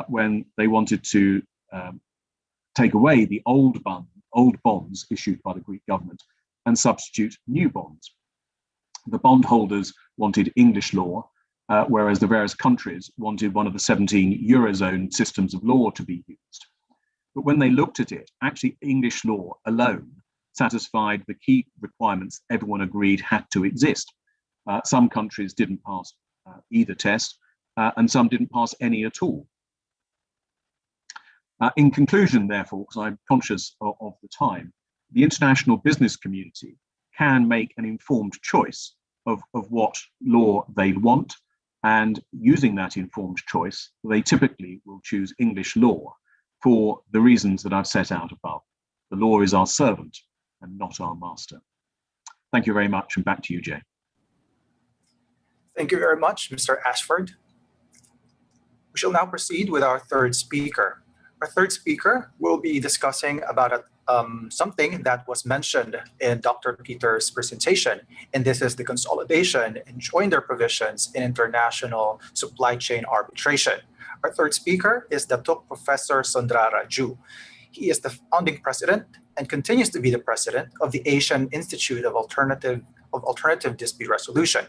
when they wanted to take away the old bonds issued by the Greek government and substitute new bonds. The bondholders wanted English law, whereas the various countries wanted one of the 17 Eurozone systems of law to be used. But when they looked at it, actually English law alone satisfied the key requirements everyone agreed had to exist. Some countries didn't pass either test, and some didn't pass any at all. In conclusion, therefore, because I'm conscious of the time, the international business community can make an informed choice of what law they want, and using that informed choice, they typically will choose English law for the reasons that I've set out above. The law is our servant and not our master. Thank you very much, and back to you, Jay. Thank you very much, Mr. Ashford. We shall now proceed with our third speaker. Our third speaker will be discussing about something that was mentioned in Dr. Peter's presentation, and this is the consolidation and joinder provisions in international supply chain arbitration. Our third speaker is Datuk Professor Sondra Raju. He is the founding president and continues to be the president of the Asian Institute of Alternative Dispute Resolution.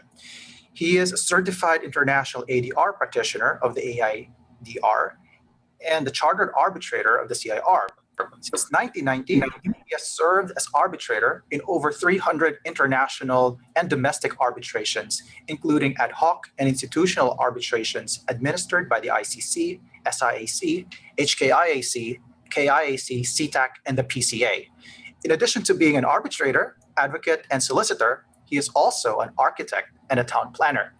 He is a certified international ADR practitioner of the Icdr and the chartered arbitrator of the CIR. Since 1990, he has served as arbitrator in over 300 international and domestic arbitrations, including ad hoc and institutional arbitrations administered by the ICC, SIAC, HKIAC, KIAC, CTAC, and the PCA. In addition to being an arbitrator, advocate, and solicitor, he is also an architect and a town planner.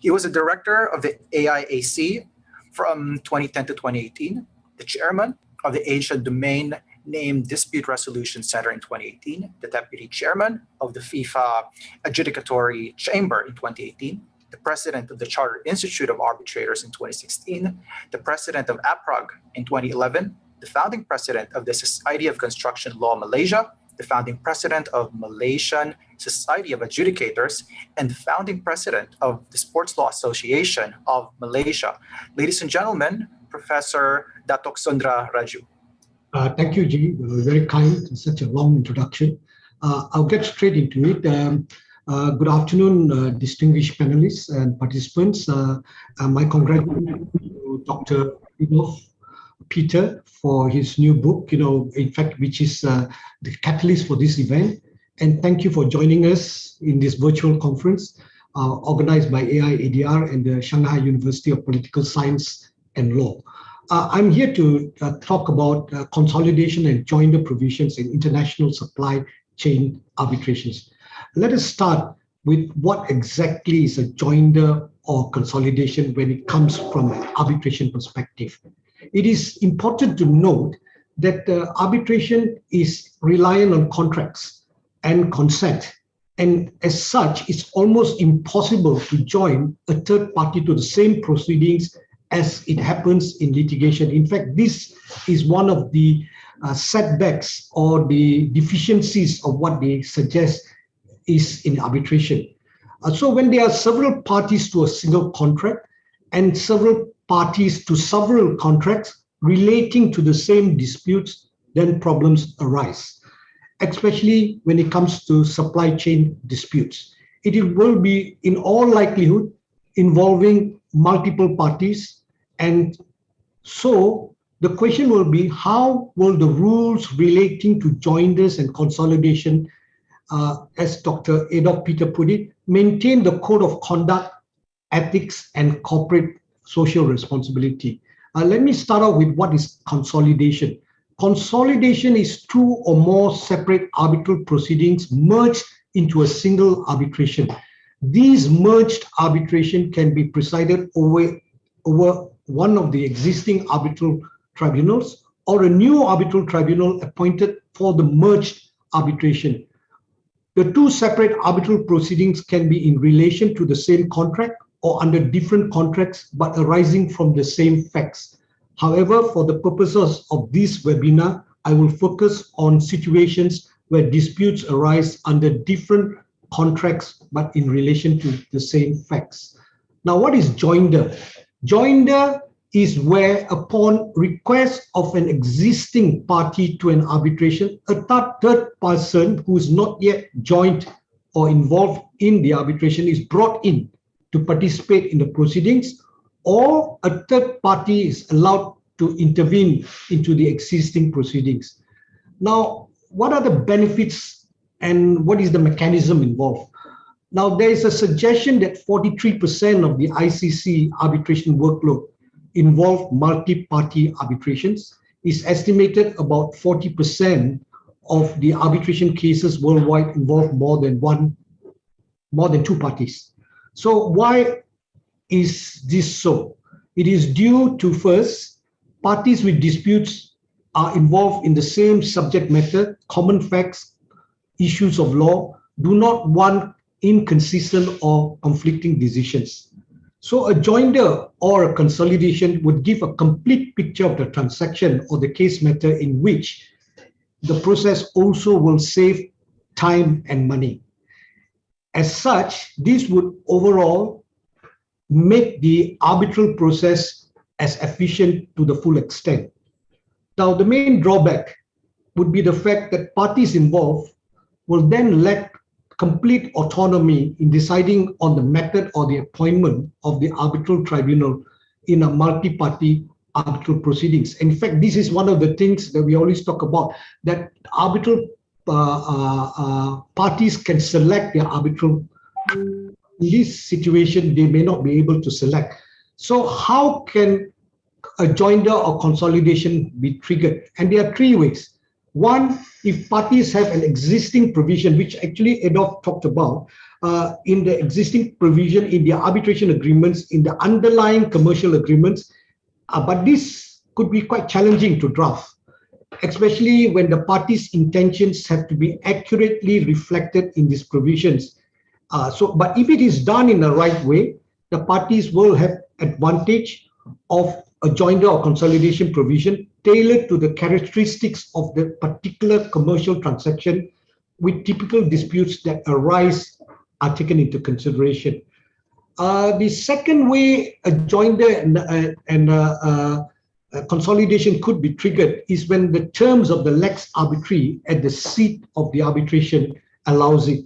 He was a director of the AIAC from 2010 to 2018, the chairman of the Asian Domain Name Dispute Resolution Center in 2018, the deputy chairman of the FIFA Adjudicatory Chamber in 2018, the president of the Chartered Institute of Arbitrators in 2016, the president of APRAG in 2011, the founding president of the Society of Construction Law Malaysia, the founding president of Malaysian Society of Adjudicators, and the founding president of the Sports Law Association of Malaysia. Ladies and gentlemen, Professor Datuk Sondra Raju. Thank you, Jimmy. Very kind. Such a long introduction. I'll get straight into it. Good afternoon, distinguished panelists and participants. My congratulations to Dr. Peter for his new book, in fact, which is the catalyst for this event. And thank you for joining us in this virtual conference organized by Icdr and the Shanghai University of Political Science and Law. I'm here to talk about consolidation and joinder provisions in international supply chain arbitrations. Let us start with what exactly is a joinder or consolidation when it comes from an arbitration perspective. It is important to note that arbitration is reliant on contracts and consent, and as such, it's almost impossible to join a third party to the same proceedings as it happens in litigation. In fact, this is one of the setbacks or the deficiencies of what they suggest is in arbitration. So when there are several parties to a single contract and several parties to several contracts relating to the same disputes, then problems arise, especially when it comes to supply chain disputes. It will be, in all likelihood, involving multiple parties. And so the question will be, how will the rules relating to joinders and consolidation, as Dr. Adolf Peter put it, maintain the code of conduct, ethics, and corporate social responsibility? Let me start out with what is consolidation. Consolidation is two or more separate arbitral proceedings merged into a single arbitration. These merged arbitration can be presided over one of the existing arbitral tribunals or a new arbitral tribunal appointed for the merged arbitration. The two separate arbitral proceedings can be in relation to the same contract or under different contracts but arising from the same facts. However, for the purposes of this webinar, I will focus on situations where disputes arise under different contracts but in relation to the same facts. Now, what is joinder? Joinder is where, upon request of an existing party to an arbitration, a third person who is not yet joined or involved in the arbitration is brought in to participate in the proceedings, or a third party is allowed to intervene into the existing proceedings. Now, what are the benefits and what is the mechanism involved? Now, there is a suggestion that 43% of the ICC arbitration workload involve multi-party arbitrations. It's estimated about 40% of the arbitration cases worldwide involve more than two parties. So why is this so? It is due to, first, parties with disputes are involved in the same subject matter, common facts, issues of law, do not want inconsistent or conflicting decisions. So a joinder or a consolidation would give a complete picture of the transaction or the case matter in which the process also will save time and money. As such, this would overall make the arbitral process as efficient to the full extent. Now, the main drawback would be the fact that parties involved will then lack complete autonomy in deciding on the method or the appointment of the arbitral tribunal in a multi-party arbitral proceedings. In fact, this is one of the things that we always talk about, that arbitral parties can select their arbitral. In this situation, they may not be able to select. So how can a joinder or consolidation be triggered? And there are three ways. One, if parties have an existing provision, which actually Adolf talked about, in the existing provision in the arbitration agreements, in the underlying commercial agreements, but this could be quite challenging to draft, especially when the parties' intentions have to be accurately reflected in these provisions. But if it is done in the right way, the parties will have advantage of a joinder or consolidation provision tailored to the characteristics of the particular commercial transaction, with typical disputes that arise are taken into consideration. The second way a joinder and consolidation could be triggered is when the terms of the lex arbitri at the seat of the arbitration allows it.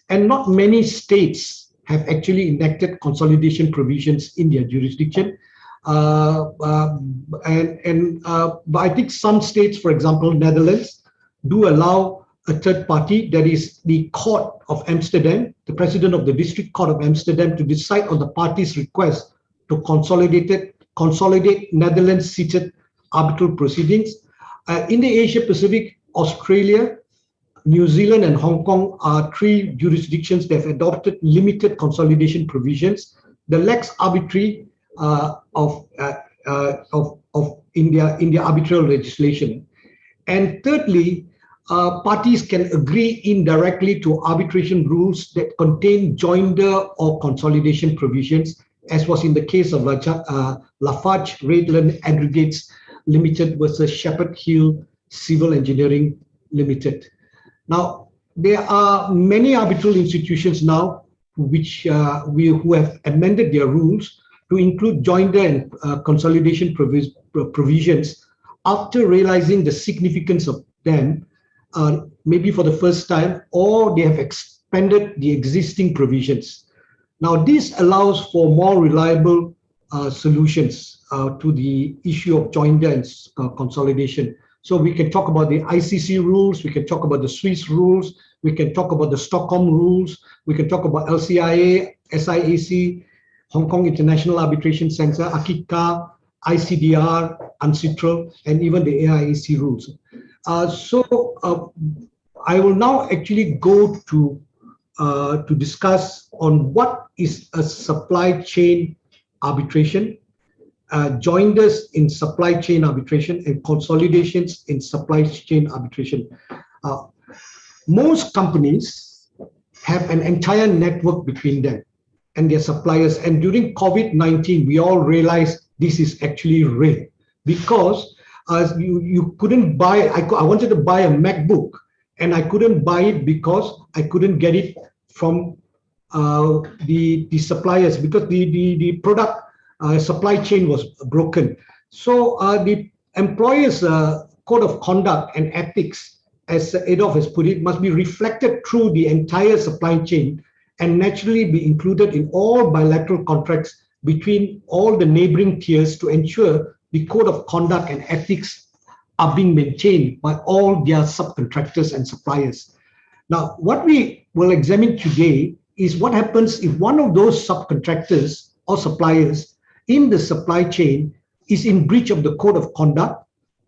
And not many states have actually enacted consolidation provisions in their jurisdiction. But I think some states, for example, Netherlands, do allow a third party, that is the Court of Amsterdam, the President of the District Court of Amsterdam, to decide on the party's request to consolidate Netherlands-seated arbitral proceedings. In the Asia Pacific, Australia, New Zealand and Hong Kong are three jurisdictions that have adopted limited consolidation provisions. The lex arbitri of India arbitral legislation. And thirdly, parties can agree indirectly to arbitration rules that contain joinder or consolidation provisions, as was in the case of Lafarge Redland Aggregates Limited versus Shepherd Hill Civil Engineering Limited. Now, there are many arbitral institutions now who have amended their rules to include joinder and consolidation provisions after realizing the significance of them, maybe for the first time, or they have expanded the existing provisions. Now, this allows for more reliable solutions to the issue of joinder and consolidation. So we can talk about the ICC rules, we can talk about the Swiss rules, we can talk about the Stockholm rules, we can talk about LCIA, SIAC, Hong Kong International Arbitration Center, AKICA, Icdr, UNCITRAL, and even the AIAC rules. I will now actually go to discuss on what is a supply chain arbitration, joinders in supply chain arbitration, and consolidations in supply chain arbitration. Most companies have an entire network between them and their suppliers. And during COVID-19, we all realized this is actually real, because you couldn't buy, I wanted to buy a MacBook and I couldn't buy it because I couldn't get it from the suppliers, because the product supply chain was broken. So the employer's code of conduct and ethics, as Adolf has put it, must be reflected through the entire supply chain and naturally be included in all bilateral contracts between all the neighboring tiers to ensure the code of conduct and ethics are being maintained by all their subcontractors and suppliers. Now, what we will examine today is what happens if one of those subcontractors or suppliers in the supply chain is in breach of the code of conduct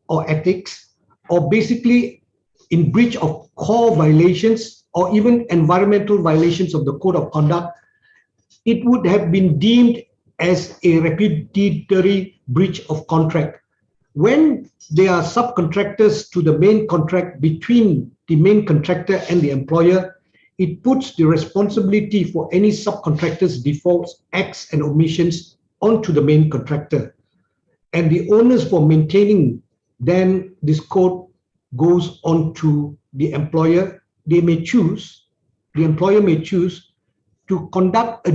or ethics, or basically in breach of core violations or even environmental violations of the code of conduct. It would have been deemed as a repudiatory breach of contract. When there are subcontractors to the main contract between the main contractor and the employer, it puts the responsibility for any subcontractor's defaults, acts, and omissions onto the main contractor. And the onus for maintaining then this code goes on to the employer. The employer may choose to conduct a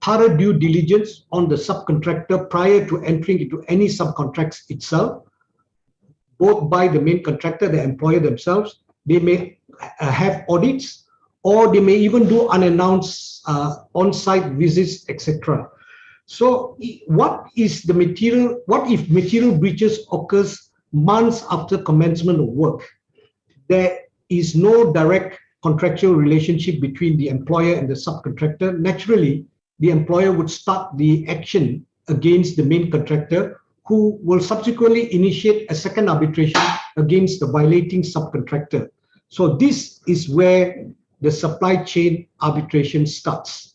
thorough due diligence on the subcontractor prior to entering into any subcontracts itself, both by the main contractor, the employer themselves. They may have audits, or they may even do unannounced on-site visits, etc. So what if material breaches occurs months after commencement of work? There is no direct contractual relationship between the employer and the subcontractor. Naturally, the employer would start the action against the main contractor, who will subsequently initiate a second arbitration against the violating subcontractor. So this is where the supply chain arbitration starts.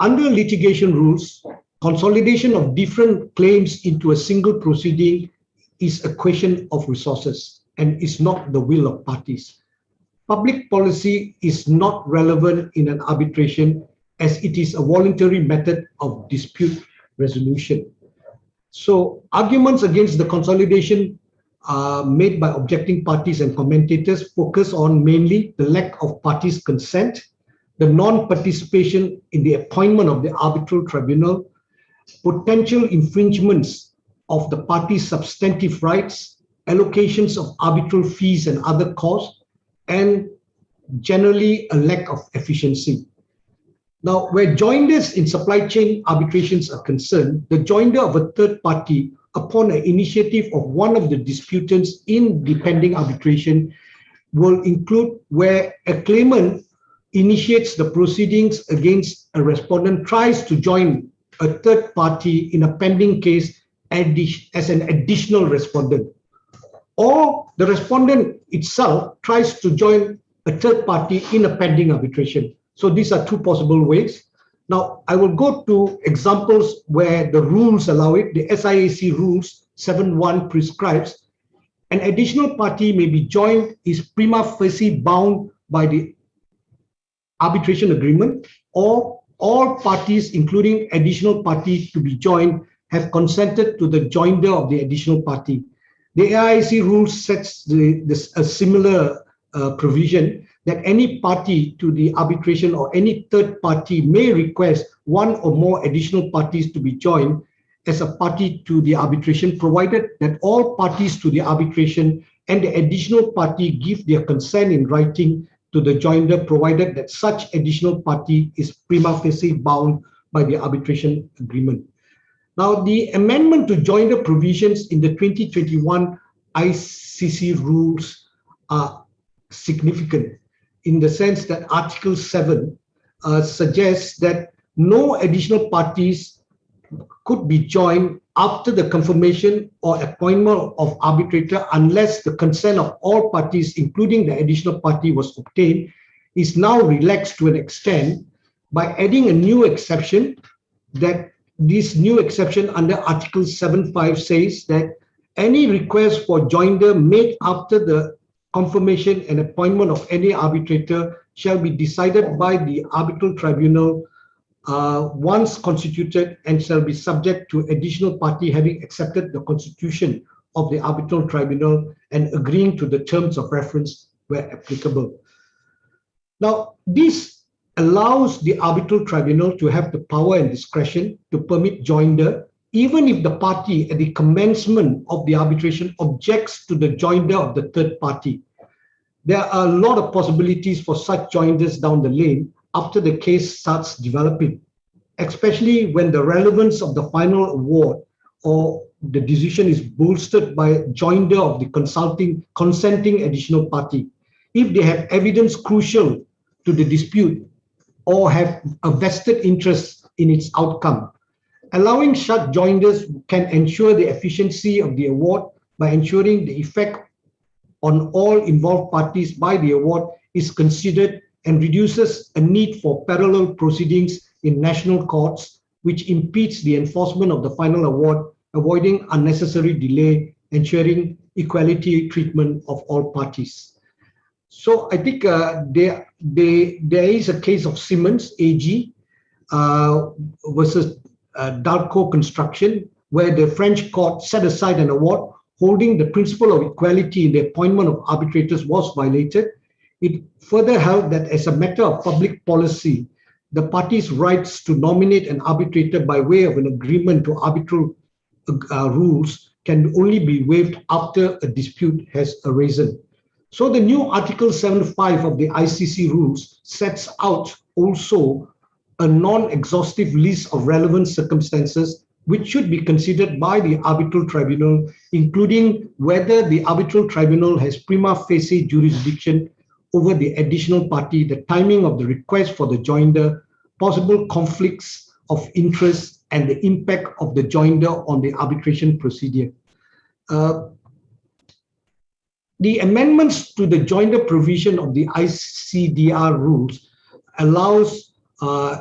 Under litigation rules, consolidation of different claims into a single proceeding is a question of resources and is not the will of parties. Public policy is not relevant in an arbitration, as it is a voluntary method of dispute resolution. So arguments against the consolidation made by objecting parties and commentators focus on mainly the lack of parties' consent, the non-participation in the appointment of the arbitral tribunal, potential infringements of the parties' substantive rights, allocations of arbitral fees and other costs, and generally a lack of efficiency. Now, where joinders in supply chain arbitrations are concerned, the joinder of a third party upon an initiative of one of the disputants in the pending arbitration will include where a claimant initiates the proceedings against a respondent, tries to join a third party in a pending case as an additional respondent, or the respondent itself tries to join a third party in a pending arbitration. So these are two possible ways. Now, I will go to examples where the rules allow it. The SIAC rules 7.1 prescribes an additional party may be joined is prima facie bound by the arbitration agreement, or all parties, including additional party to be joined, have consented to the joinder of the additional party. The AIC rule sets a similar provision that any party to the arbitration or any third party may request one or more additional parties to be joined as a party to the arbitration, provided that all parties to the arbitration and the additional party give their consent in writing to the joinder, provided that such additional party is prima facie bound by the arbitration agreement. Now, the amendment to joinder provisions in the 2021 ICC rules are significant in the sense that Article 7 suggests that no additional parties could be joined after the confirmation or appointment of arbitrator unless the consent of all parties, including the additional party, was obtained, is now relaxed to an extent by adding a new exception. That this new exception under Article 7.5 says that any request for joinder made after the confirmation and appointment of any arbitrator shall be decided by the arbitral tribunal once constituted, and shall be subject to additional party having accepted the constitution of the arbitral tribunal and agreeing to the terms of reference where applicable. Now, this allows the arbitral tribunal to have the power and discretion to permit joinder, even if the party at the commencement of the arbitration objects to the joinder of the third party. There are a lot of possibilities for such joinders down the lane after the case starts developing, especially when the relevance of the final award or the decision is bolstered by joinder of the consenting additional party, if they have evidence crucial to the dispute or have a vested interest in its outcome. Allowing such joinders can ensure the efficiency of the award by ensuring the effect on all involved parties by the award is considered, and reduces a need for parallel proceedings in national courts, which impedes the enforcement of the final award, avoiding unnecessary delay, ensuring equality treatment of all parties. So I think there is a case of Siemens AG versus Dalco Construction, where the French court set aside an award holding the principle of equality in the appointment of arbitrators was violated. It further held that as a matter of public policy, the parties' rights to nominate an arbitrator by way of an agreement to arbitral rules can only be waived after a dispute has arisen. So the new Article 75 of the ICC rules sets out also a non-exhaustive list of relevant circumstances which should be considered by the arbitral tribunal, including whether the arbitral tribunal has prima facie jurisdiction over the additional party, the timing of the request for the joinder, possible conflicts of interest, and the impact of the joinder on the arbitration procedure. The amendments to the joinder provision of the Icdr rules allows,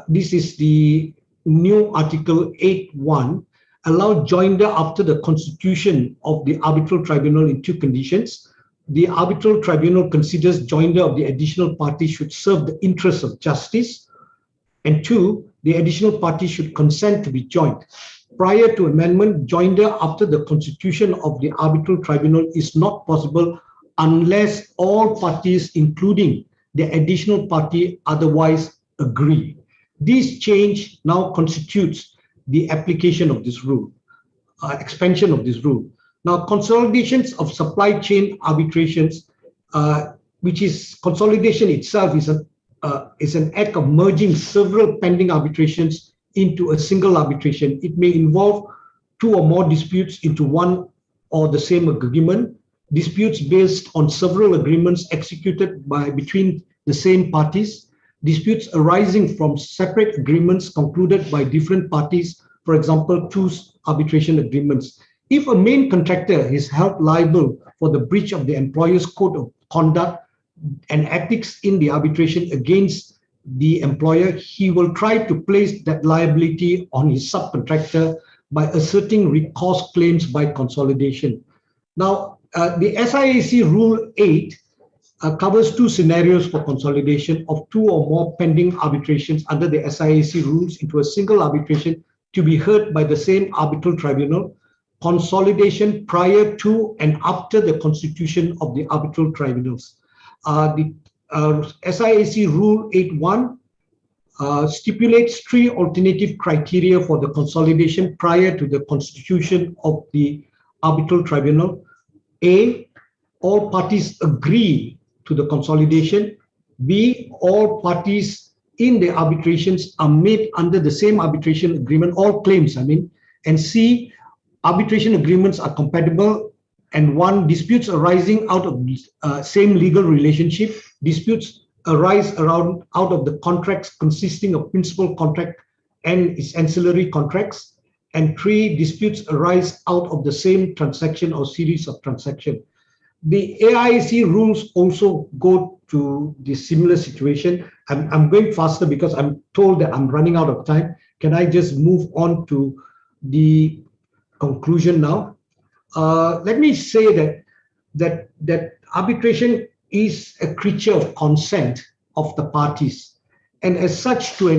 this is the new Article 8.1, allow joinder after the constitution of the arbitral tribunal in two conditions. The arbitral tribunal considers joinder of the additional party should serve the interests of justice, and two, the additional party should consent to be joined. Prior to amendment, joinder after the constitution of the arbitral tribunal is not possible unless all parties, including the additional party, otherwise agree. This change now constitutes the application of this rule, expansion of this rule. Now, consolidations of supply chain arbitrations, which is consolidation itself, is an act of merging several pending arbitrations into a single arbitration. It may involve two or more disputes into one or the same agreement. Disputes based on several agreements executed between the same parties. Disputes arising from separate agreements concluded by different parties, for example, two arbitration agreements. If a main contractor is held liable for the breach of the employer's code of conduct and ethics in the arbitration against the employer, he will try to place that liability on his subcontractor by asserting recourse claims by consolidation. Now, the SIAC Rule 8 covers two scenarios for consolidation of two or more pending arbitrations under the SIAC rules into a single arbitration to be heard by the same arbitral tribunal. Consolidation prior to and after the constitution of the arbitral tribunals. The SIAC Rule 8.1 stipulates three alternative criteria for the consolidation prior to the constitution of the arbitral tribunal. A, all parties agree to the consolidation. B, all parties in the arbitrations are made under the same arbitration agreement, all claims, and C, arbitration agreements are compatible. And one, disputes arising out of same legal relationship. Disputes arise out of the contracts consisting of principal contract and its ancillary contracts. And three, disputes arise out of the same transaction or series of transactions. The AIC rules also go to the similar situation. I'm going faster because I'm told that I'm running out of time. Can I just move on to the conclusion now? Let me say that arbitration is a creature of consent of the parties, and as such, to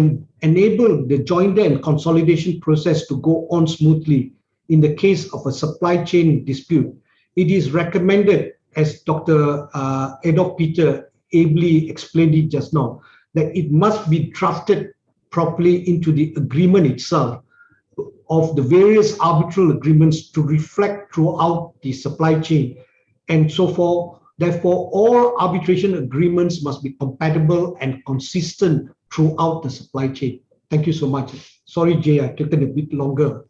enable the joinder and consolidation process to go on smoothly in the case of a supply chain dispute, it is recommended, as Dr. Adolf Peter ably explained it just now, that it must be drafted properly into the agreement itself of the various arbitral agreements to reflect throughout the supply chain. And so forth. Therefore, all arbitration agreements must be compatible and consistent throughout the supply chain. Thank you so much. Sorry, Jay, I've taken a bit longer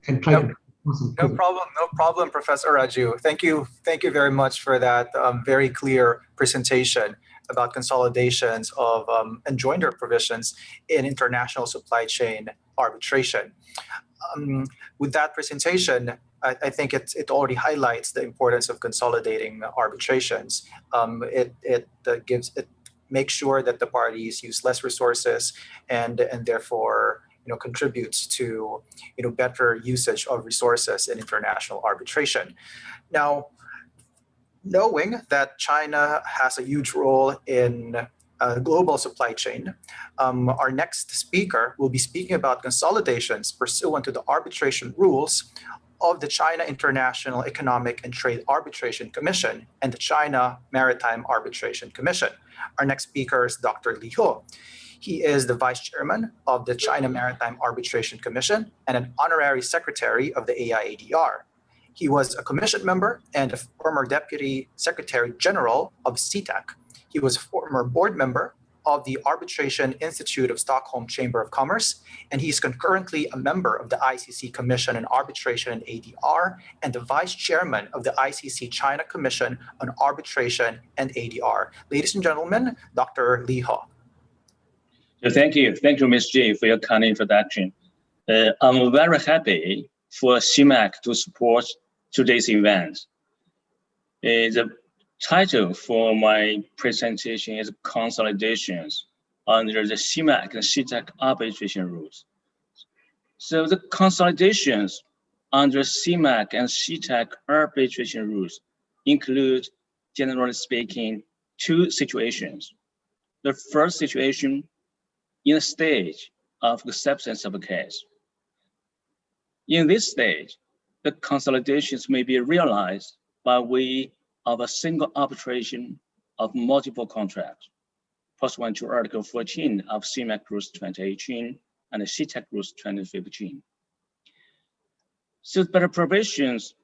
and tried to. No problem, Professor Raju. Thank you very much for that very clear presentation about consolidations of and joinder provisions in international supply chain arbitration. With that presentation, I think it already highlights the importance of consolidating arbitrations. It makes sure that the parties use less resources and therefore contributes to better usage of resources in international arbitration. Now, knowing that China has a huge role in global supply chain, our next speaker will be speaking about consolidations pursuant to the arbitration rules of the China International Economic and Trade Arbitration Commission and the China Maritime Arbitration Commission. Our next speaker is Dr. Li He. He is the Vice Chairman of the China Maritime Arbitration Commission and an Honorary Secretary of the AIADR. He was a commission member and a former Deputy Secretary General of CTAC. He was a former board member of the Arbitration Institute of Stockholm Chamber of Commerce, and he's concurrently a member of the ICC Commission on Arbitration and ADR and the Vice Chairman of the ICC China Commission on Arbitration and ADR. Ladies and gentlemen, Dr. Li He. Thank you, Ms. G, for your kind introduction. I'm very happy for CMAC to support today's event. The title for my presentation is Consolidations under the CMAC and CTAC arbitration rules. So the consolidations under CMAC and CTAC arbitration rules include, generally speaking, two situations. The first situation in the stage of the substance of a case. In this stage, the consolidations may be realized by way of a single arbitration of multiple contracts, pursuant to Article 14 of CMAC Rules 2018 and the CTAC Rules 2015. So by the provisions,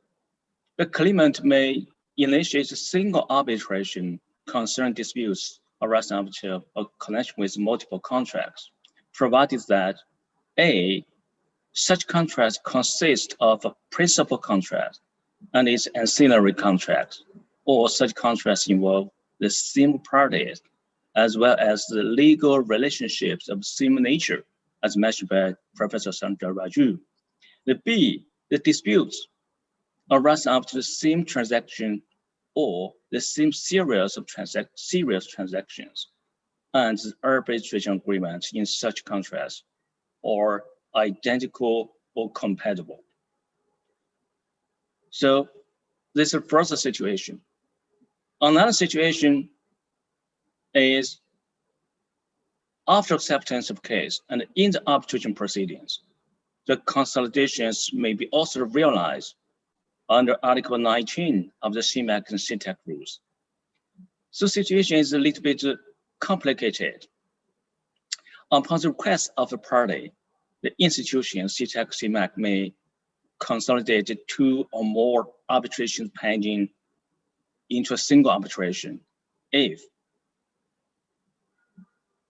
the claimant may initiate a single arbitration concerning disputes arising out of a connection with multiple contracts, provided that A, such contracts consist of a principal contract and its ancillary contracts, or such contracts involve the same parties, as well as the legal relationships of same nature, as mentioned by Professor Sandra Raju. The B, the disputes arise out of the same transaction or the same series of transactions, and the arbitration agreements in such contracts are identical or compatible. So this is the first situation. Another situation is after acceptance of case and in the arbitration proceedings, the consolidations may be also realized under Article 19 of the CMAC and CTAC rules. So situation is a little bit complicated. Upon the request of the party, the institution CTAC CMAC may consolidate two or more arbitrations pending into a single arbitration if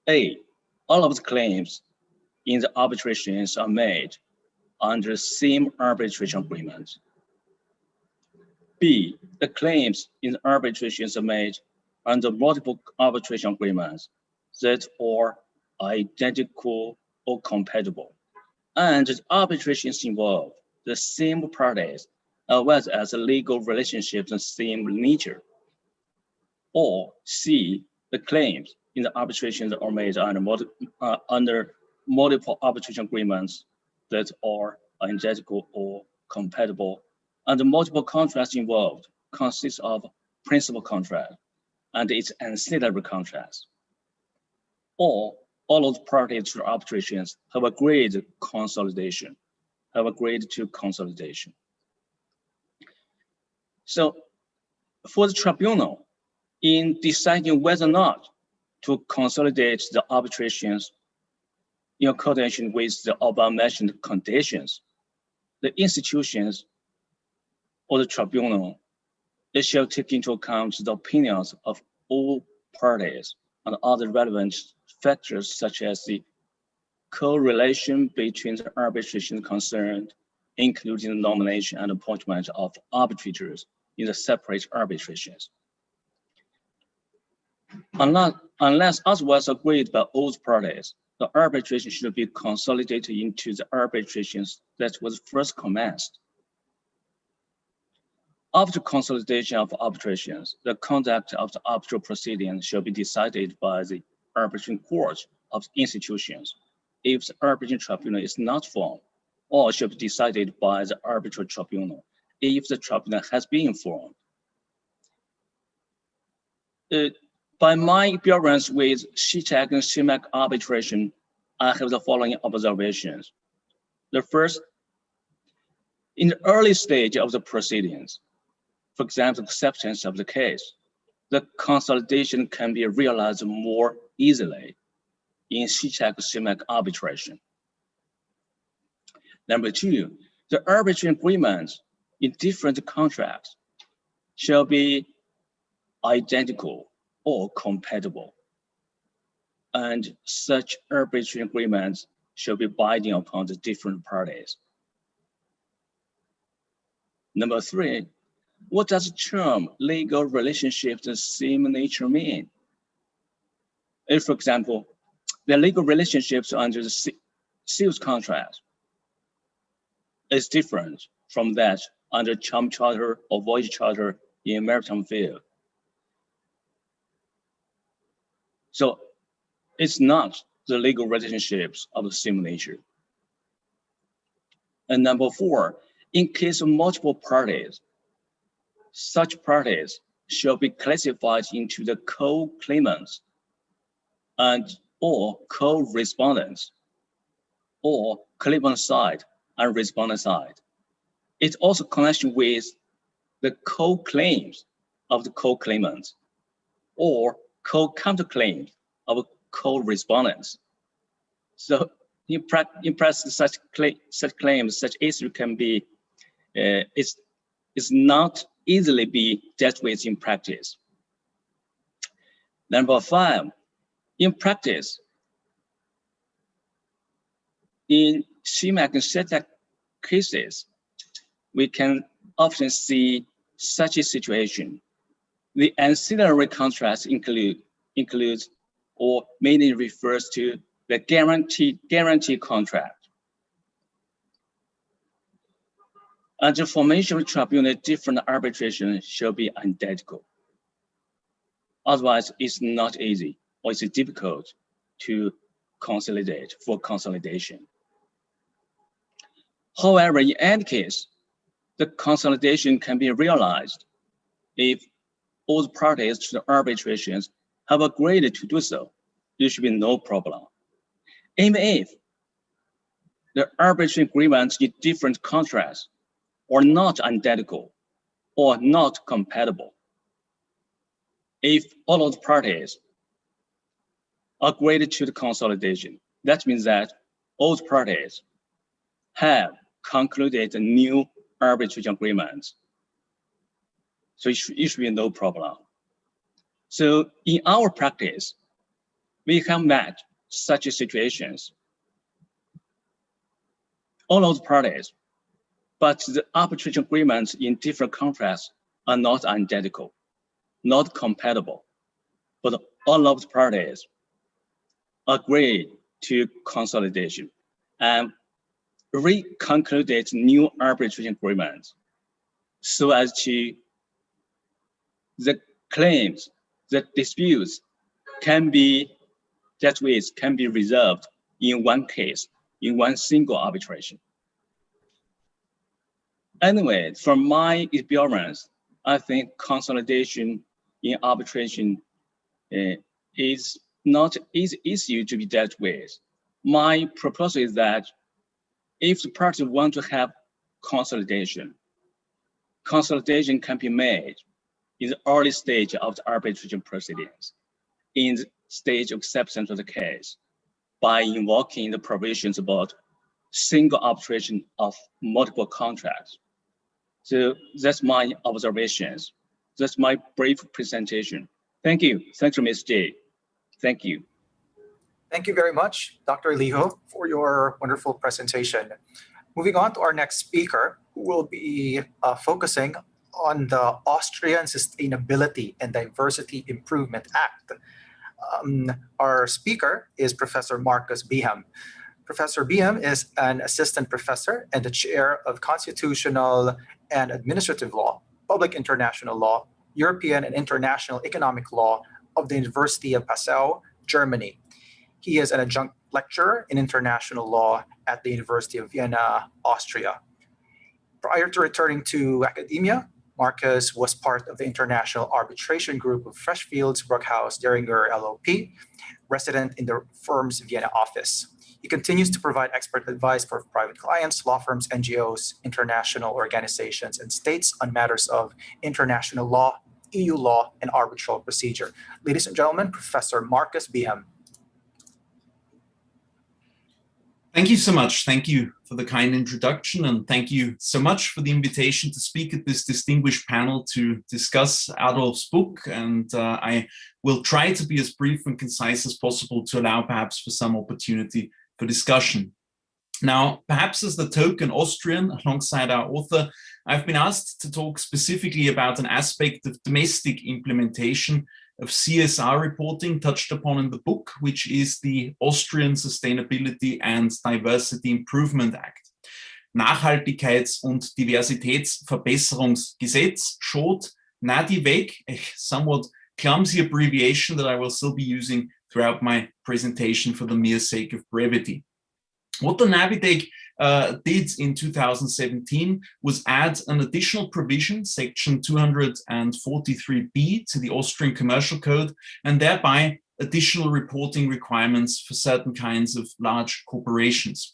A, all of the claims in the arbitrations are made under the same arbitration agreement. B, the claims in the arbitrations are made under multiple arbitration agreements that are identical or compatible, and the arbitrations involve the same parties as well as the legal relationships and same nature. Or C, the claims in the arbitrations are made under multiple arbitration agreements that are identical or compatible, and the multiple contracts involved consist of principal contract and its ancillary contracts. Or all of the parties to the arbitrations have agreed to consolidation. So for the tribunal, in deciding whether or not to consolidate the arbitrations in accordance with the above-mentioned conditions, the institutions or the tribunal, they shall take into account the opinions of all parties and other relevant factors such as the correlation between the arbitration concerned, including the nomination and appointment of arbitrators in the separate arbitrations. Unless otherwise agreed by all parties, the arbitration should be consolidated into the arbitrations that was first commenced. After consolidation of arbitrations, the conduct of the arbitral proceedings shall be decided by the arbitration court of institutions if the arbitration tribunal is not formed, or shall be decided by the arbitral tribunal if the tribunal has been informed. By my experience with CTAC and CMAC arbitration, I have the following observations. The first, In the early stage of the proceedings, for example, acceptance of the case, the consolidation can be realized more easily in CHEC-CMAC arbitration. Number two, the arbitration agreements in different contracts shall be identical or compatible, and such arbitration agreements shall be binding upon the different parties. Number three, what does the term legal relationships of same nature mean? If, for example, the legal relationships under the sales contract is different from that under time charter or voyage charter in maritime field. So it's not the legal relationships of the same nature. And number four, in case of multiple parties, such parties shall be classified into the co-claimants and or co-respondents, or claimant side and respondent side. It also connection with the co-claims of the co-claimants or co-counterclaims of co-respondents. So in practice, such claims, such issue can be, is not easily be dealt with in practice. Number five, in practice, in CMAC and CHEC cases, we can often see such a situation. The ancillary contracts includes or mainly refers to the guarantee contract. And the formation of tribunal, different arbitration shall be identical. Otherwise, it's not easy or it's difficult to consolidate for consolidation. However, in any case, the consolidation can be realized if all the parties to the arbitrations have agreed to do so. There should be no problem. Even if the arbitration agreements in different contracts are not identical or not compatible, if all of the parties agreed to the consolidation, that means that all the parties have concluded a new arbitration agreements. So it should be no problem. So in our practice, we have met such situations. All of the parties, but the arbitration agreements in different contracts are not identical, not compatible, but all of the parties agreed to consolidation and re-concluded new arbitration agreements so as to the claims, the disputes can be dealt with, can be resolved in one case, in one single arbitration. Anyway, from my experience, I think consolidation in arbitration is not easy to be dealt with. My proposal is that if the parties want to have consolidation, consolidation can be made in the early stage of the arbitration proceedings, in the stage of acceptance of the case, by invoking the provisions about single arbitration of multiple contracts. So that's my observations. That's my brief presentation. Thank you. Thank you, Ms. J. Thank you. Thank you very much, Dr. Liho, for your wonderful presentation. Moving on to our next speaker, who will be focusing on the Austrian Sustainability and Diversity Improvement Act. Our speaker is Professor Marcus Biham. Professor Biham is an assistant professor and the chair of Constitutional and Administrative Law, Public International Law, European and International Economic Law of the University of Passau, Germany. He is an adjunct lecturer in international law at the University of Vienna, Austria. Prior to returning to academia, Marcus was part of the international arbitration group of Freshfields, Bruckhaus, Deringer LLP, resident in the firm's Vienna office. He continues to provide expert advice for private clients, law firms, NGOs, international organizations, and states on matters of international law, EU law, and arbitral procedure. Ladies and gentlemen, Professor Marcus Biham. Thank you so much. Thank you for the kind introduction, and thank you so much for the invitation to speak at this distinguished panel to discuss Adolf's book. And I will try to be as brief and concise as possible to allow perhaps for some opportunity for discussion. Now, perhaps as the token Austrian alongside our author, I've been asked to talk specifically about an aspect of domestic implementation of CSR reporting touched upon in the book, which is the Austrian Sustainability and Diversity Improvement Act. Nachhaltigkeits- und Diversitätsverbesserungsgesetz, short NADIVEG, a somewhat clumsy abbreviation that I will still be using throughout my presentation for the mere sake of brevity. What the NADIVEG did in 2017 was add an additional provision, section 243B, to the Austrian Commercial Code, and thereby additional reporting requirements for certain kinds of large corporations.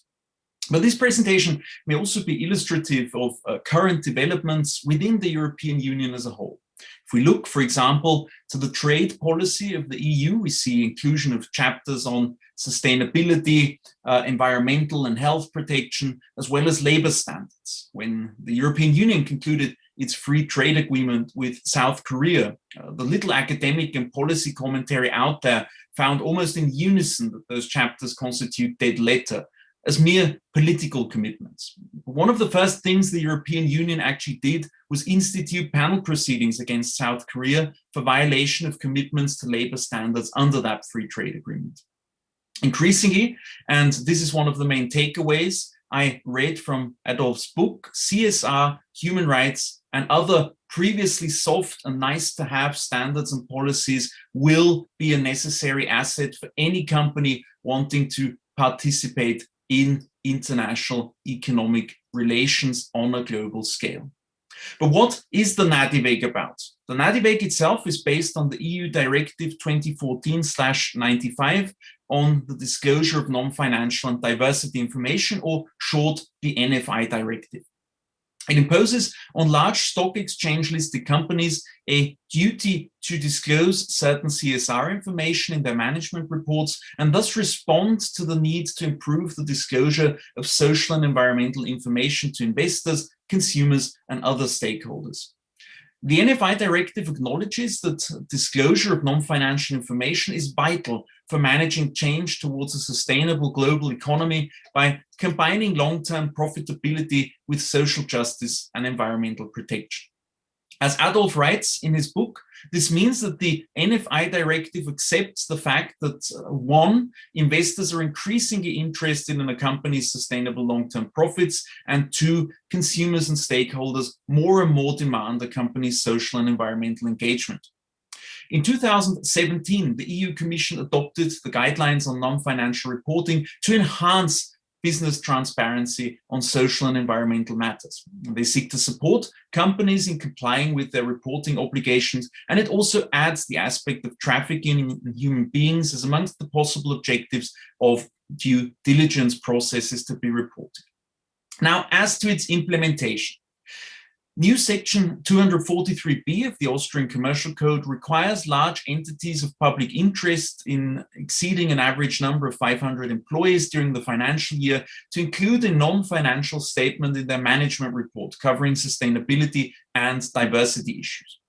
But this presentation may also be illustrative of current developments within the European Union as a whole. If we look, for example, to the trade policy of the EU, we see inclusion of chapters on sustainability, environmental and health protection, as well as labor standards. When the European Union concluded its free trade agreement with South Korea, the little academic and policy commentary out there found almost in unison that those chapters constitute dead letter, as mere political commitments. One of the first things the European Union actually did was institute panel proceedings against South Korea for violation of commitments to labor standards under that free trade agreement. Increasingly, and this is one of the main takeaways I read from Adolf's book, CSR, human rights, and other previously soft and nice to have standards and policies will be a necessary asset for any company wanting to participate in international economic relations on a global scale. But what is the NADIVEG about? The NADIVEG itself is based on the EU Directive 2014/95 on the disclosure of non-financial and diversity information, or short, the NFI Directive. It imposes on large stock exchange listed companies a duty to disclose certain CSR information in their management reports, and thus responds to the need to improve the disclosure of social and environmental information to investors, consumers, and other stakeholders. The NFI Directive acknowledges that disclosure of non-financial information is vital for managing change towards a sustainable global economy by combining long-term profitability with social justice and environmental protection. As Adolf writes in his book, this means that the NFI Directive accepts the fact that, one, investors are increasingly interested in a company's sustainable long-term profits, and two, consumers and stakeholders more and more demand a company's social and environmental engagement. In 2017, the EU Commission adopted the guidelines on non-financial reporting to enhance business transparency on social and environmental matters. They seek to support companies in complying with their reporting obligations, and it also adds the aspect of trafficking in human beings as amongst the possible objectives of due diligence processes to be reported. Now, as to its implementation, new section 243B of the Austrian Commercial Code requires large entities of public interest in exceeding an average number of 500 employees during the financial year to include a non-financial statement in their management report covering sustainability and diversity issues.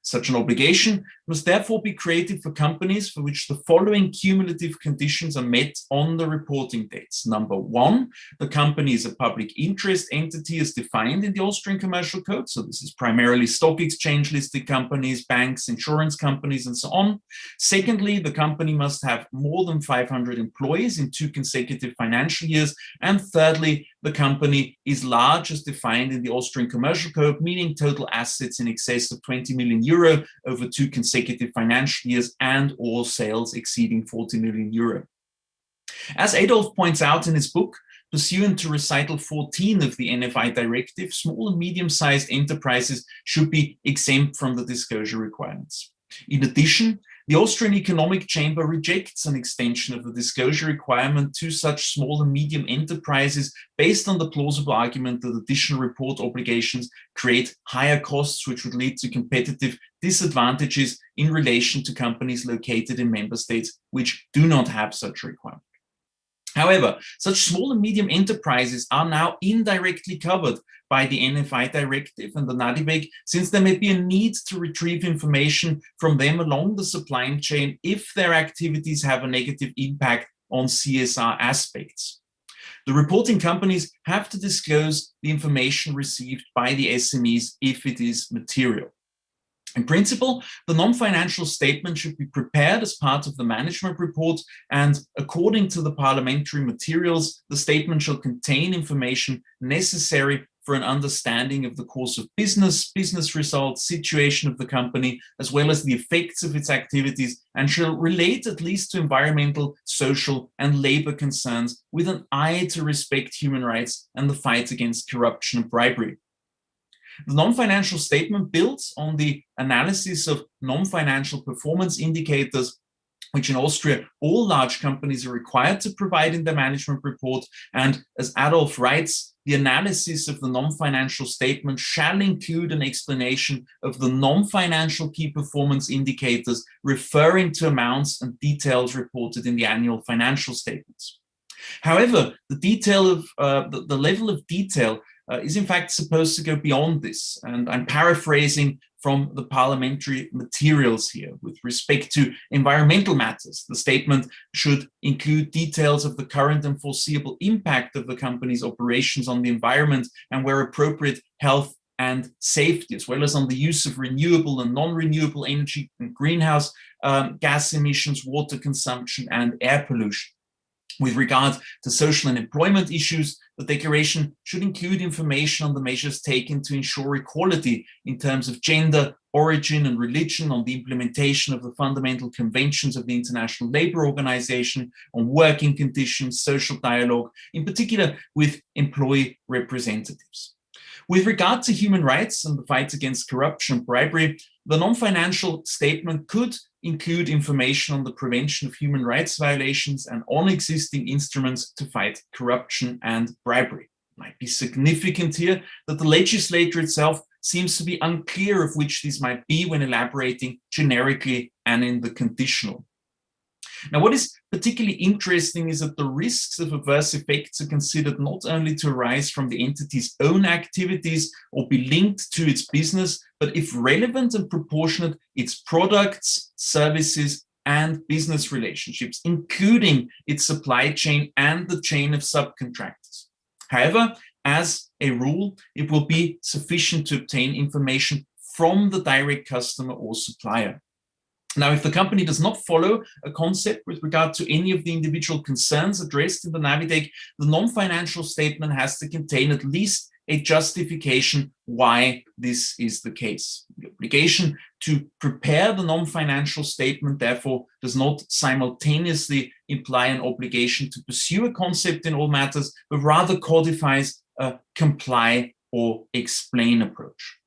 Such an obligation must therefore be created for companies for which the following cumulative conditions are met on the reporting dates. Number one, the company is a public interest entity as defined in the Austrian Commercial Code. So this is primarily stock exchange listed companies, banks, insurance companies, and so on. Secondly, the company must have more than 500 employees in 2 consecutive financial years. And thirdly, the company is large as defined in the Austrian Commercial Code, meaning total assets in excess of 20 million euro over 2 consecutive financial years, and all sales exceeding 40 million euro. As Adolf points out in his book, pursuant to recital 14 of the NFI directive, small and medium-sized enterprises should be exempt from the disclosure requirements. In addition, the Austrian Economic Chamber rejects an extension of the disclosure requirement to such small and medium enterprises based on the plausible argument that additional report obligations create higher costs, which would lead to competitive disadvantages in relation to companies located in member states which do not have such a requirement. However, such small and medium enterprises are now indirectly covered by the NFI directive and the NADIVEG, since there may be a need to retrieve information from them along the supply chain if their activities have a negative impact on CSR aspects. The reporting companies have to disclose the information received by the SMEs if it is material. In principle, the non-financial statement should be prepared as part of the management report, and according to the parliamentary materials, the statement shall contain information necessary for an understanding of the course of business, business results, situation of the company, as well as the effects of its activities, and shall relate at least to environmental, social, and labor concerns with an eye to respect human rights and the fight against corruption and bribery. The non-financial statement builds on the analysis of non-financial performance indicators, which in Austria all large companies are required to provide in their management report. And as Adolf writes, the analysis of the non-financial statement shall include an explanation of the non-financial key performance indicators referring to amounts and details reported in the annual financial statements. However, the level of detail is in fact supposed to go beyond this. And I'm paraphrasing from the parliamentary materials here. With respect to environmental matters, the statement should include details of the current and foreseeable impact of the company's operations on the environment and, where appropriate, health and safety, as well as on the use of renewable and non-renewable energy and greenhouse gas emissions, water consumption, and air pollution. With regard to social and employment issues, the declaration should include information on the measures taken to ensure equality in terms of gender, origin, and religion, on the implementation of the fundamental conventions of the International Labour Organization, on working conditions, social dialogue, in particular with employee representatives. With regard to human rights and the fight against corruption and bribery, the non-financial statement could include information on the prevention of human rights violations and on existing instruments to fight corruption and bribery. It might be significant here that the legislator itself seems to be unclear of which these might be when elaborating generically and in the conditional. Now, what is particularly interesting is that the risks of adverse effects are considered not only to arise from the entity's own activities or be linked to its business, but if relevant and proportionate, its products, services, and business relationships, including its supply chain and the chain of subcontractors. However, as a rule, it will be sufficient to obtain information from the direct customer or supplier. Now, if the company does not follow a concept with regard to any of the individual concerns addressed in the NAVIDEC, the non-financial statement has to contain at least a justification why this is the case. The obligation to prepare the non-financial statement, therefore, does not simultaneously imply an obligation to pursue a concept in all matters, but rather codifies a comply or explain approach.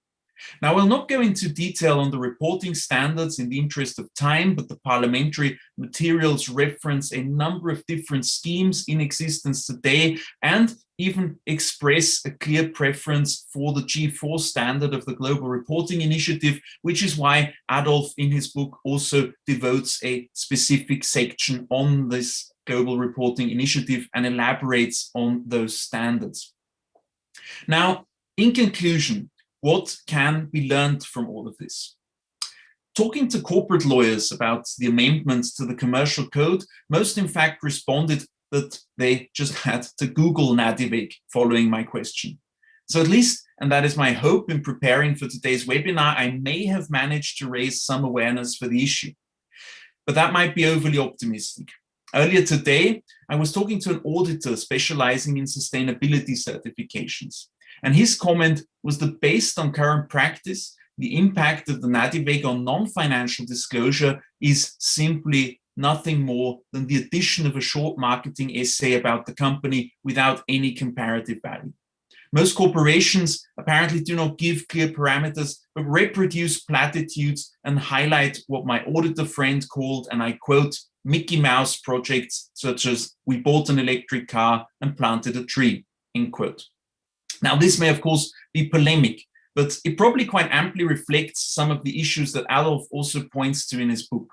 Now, we'll not go into detail on the reporting standards in the interest of time, but the parliamentary materials reference a number of different schemes in existence today and even express a clear preference for the G4 standard of the Global Reporting Initiative, which is why Adolf in his book also devotes a specific section on this Global Reporting Initiative and elaborates on those standards. Now, in conclusion, what can be learned from all of this? Talking to corporate lawyers about the amendments to the Commercial Code, most in fact responded that they just had to Google NADIVEG following my question. So at least, and that is my hope in preparing for today's webinar, I may have managed to raise some awareness for the issue. But that might be overly optimistic. Earlier today, I was talking to an auditor specializing in sustainability certifications. And his comment was that based on current practice, the impact of the NADIVEG on non-financial disclosure is simply nothing more than the addition of a short marketing essay about the company without any comparative value. Most corporations apparently do not give clear parameters, but reproduce platitudes and highlight what my auditor friend called, and I quote, Mickey Mouse projects such as we bought an electric car and planted a tree, end quote. Now, this may of course be polemic, but it probably quite amply reflects some of the issues that Adolf also points to in his book.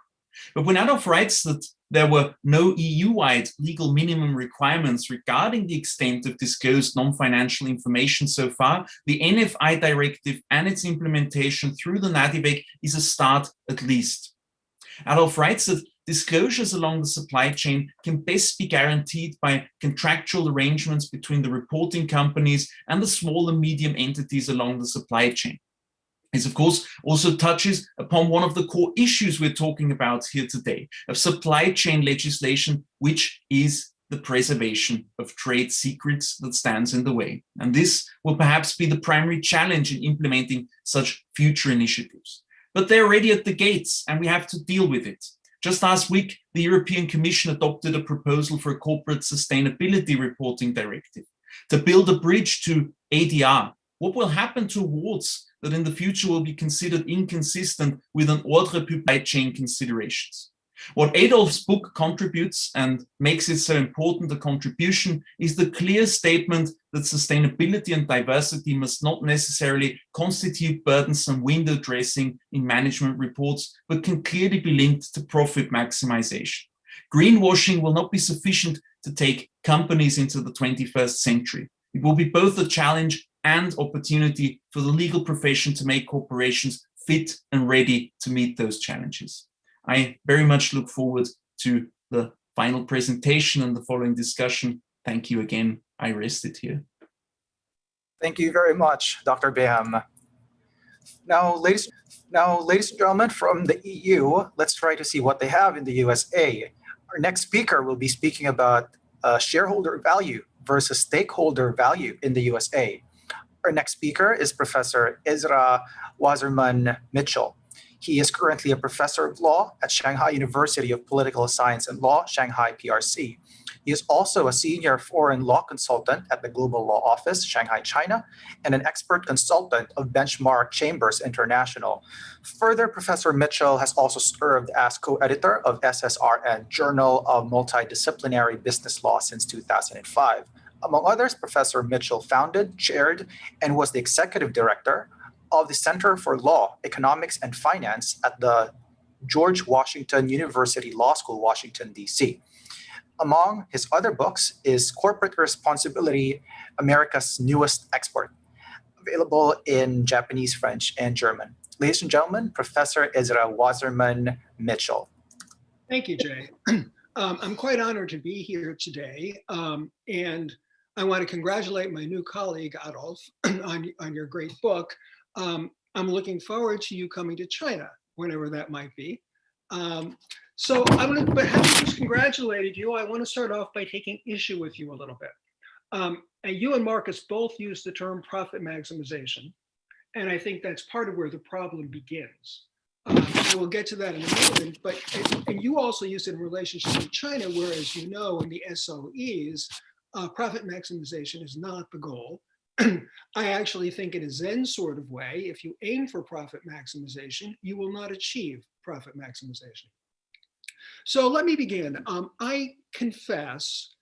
But when Adolf writes that there were no EU-wide legal minimum requirements regarding the extent of disclosed non-financial information so far, the NFI directive and its implementation through the NADIVEC is a start at least. Adolf writes that disclosures along the supply chain can best be guaranteed by contractual arrangements between the reporting companies and the small and medium entities along the supply chain. This, of course, also touches upon one of the core issues we're talking about here today, of supply chain legislation, which is the preservation of trade secrets that stands in the way. And this will perhaps be the primary challenge in implementing such future initiatives. But they're already at the gates, and we have to deal with it. Just last week, the European Commission adopted a proposal for a corporate sustainability reporting directive to build a bridge to ADR. What will happen to awards that in the future will be considered inconsistent with an ordre public chain considerations? What Adolf's book contributes and makes it so important a contribution is the clear statement that sustainability and diversity must not necessarily constitute burdensome window dressing in management reports, but can clearly be linked to profit maximization. Greenwashing will not be sufficient to take companies into the 21st century. It will be both a challenge and opportunity for the legal profession to make corporations fit and ready to meet those challenges. I very much look forward to the final presentation and the following discussion. Thank you again. I rest it here. Thank you very much, Dr. Biham. Now, ladies and gentlemen, from the EU, let's try to see what they have in the USA. Our next speaker will be speaking about shareholder value versus stakeholder value in the USA. Our next speaker is Professor Ezra Wasserman Mitchell. He is currently a professor of law at Shanghai University of Political Science and Law, Shanghai PRC. He is also a senior foreign law consultant at the Global Law Office, Shanghai, China, and an expert consultant of Benchmark Chambers International. Further, Professor Mitchell has also served as co-editor of SSRN Journal of Multidisciplinary Business Law since 2005. Among others, Professor Mitchell founded, chaired, and was the executive director of the Center for Law, Economics, and Finance at the George Washington University Law School, Washington, D.C. Among his other books is Corporate Responsibility, America's Newest Export, available in Japanese, French, and German. Ladies and gentlemen, Professor Ezra Wasserman Mitchell. Thank you, Jay. I'm quite honored to be here today, and I want to congratulate my new colleague, Adolf, on your great book. I'm looking forward to you coming to China, whenever that might be. So but having just congratulated you, I want to start off by taking issue with you a little bit. And you and Marcus both use the term profit maximization, and I think that's part of where the problem begins. I will get to that in a moment, but and you also use it in relationship to China, whereas you know in the SOEs, profit maximization is not the goal. I actually think in a Zen sort of way, if you aim for profit maximization, you will not achieve profit maximization. So let me begin. I confess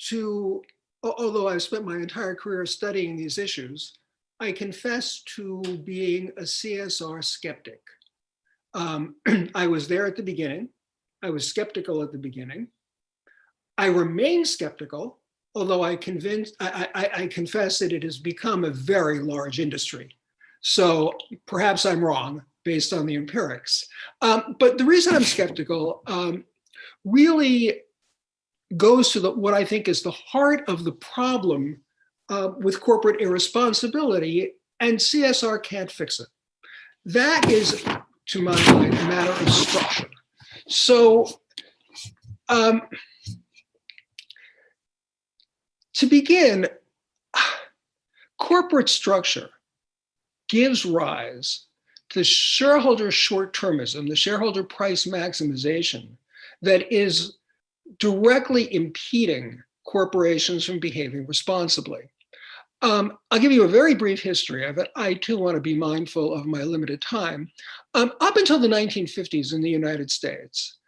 to, although I've spent my entire career studying these issues, I confess to being a CSR skeptic. I was there at the beginning. I was skeptical at the beginning. I remain skeptical, although I confess that it has become a very large industry. So perhaps I'm wrong based on the empirics. But the reason I'm skeptical really goes to what I think is the heart of the problem with corporate irresponsibility, and CSR can't fix it. That is, to my mind, a matter of structure. So to begin, corporate structure gives rise to shareholder short-termism, the shareholder price maximization that is directly impeding corporations from behaving responsibly. I'll give you a very brief history of it. I too want to be mindful of my limited time. Up until the 1950s in the United States,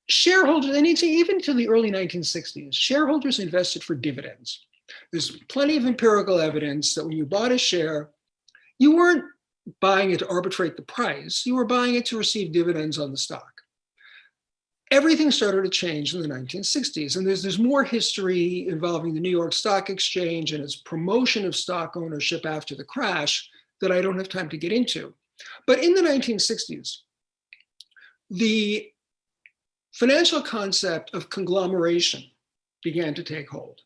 shareholders, and even to the early 1960s, shareholders invested for dividends. There's plenty of empirical evidence that when you bought a share, you weren't buying it to arbitrate the price, you were buying it to receive dividends on the stock. Everything started to change in the 1960s, and there's more history involving the New York Stock Exchange and its promotion of stock ownership after the crash that I don't have time to get into. But in the 1960s, the financial concept of conglomeration began to take hold.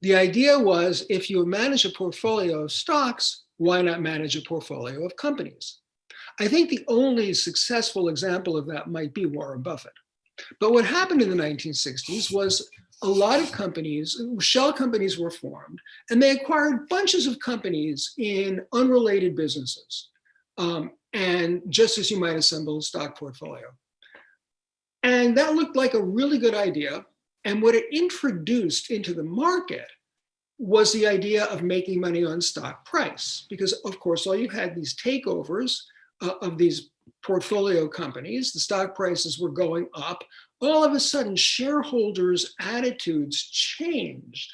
The idea was, if you manage a portfolio of stocks, why not manage a portfolio of companies? I think the only successful example of that might be Warren Buffett. But what happened in the 1960s was a lot of companies, shell companies were formed, and they acquired bunches of companies in unrelated businesses, and just as you might assemble a stock portfolio. And that looked like a really good idea. And what it introduced into the market was the idea of making money on stock price, because of course, all you had these takeovers of these portfolio companies, the stock prices were going up. All of a sudden, shareholders' attitudes changed.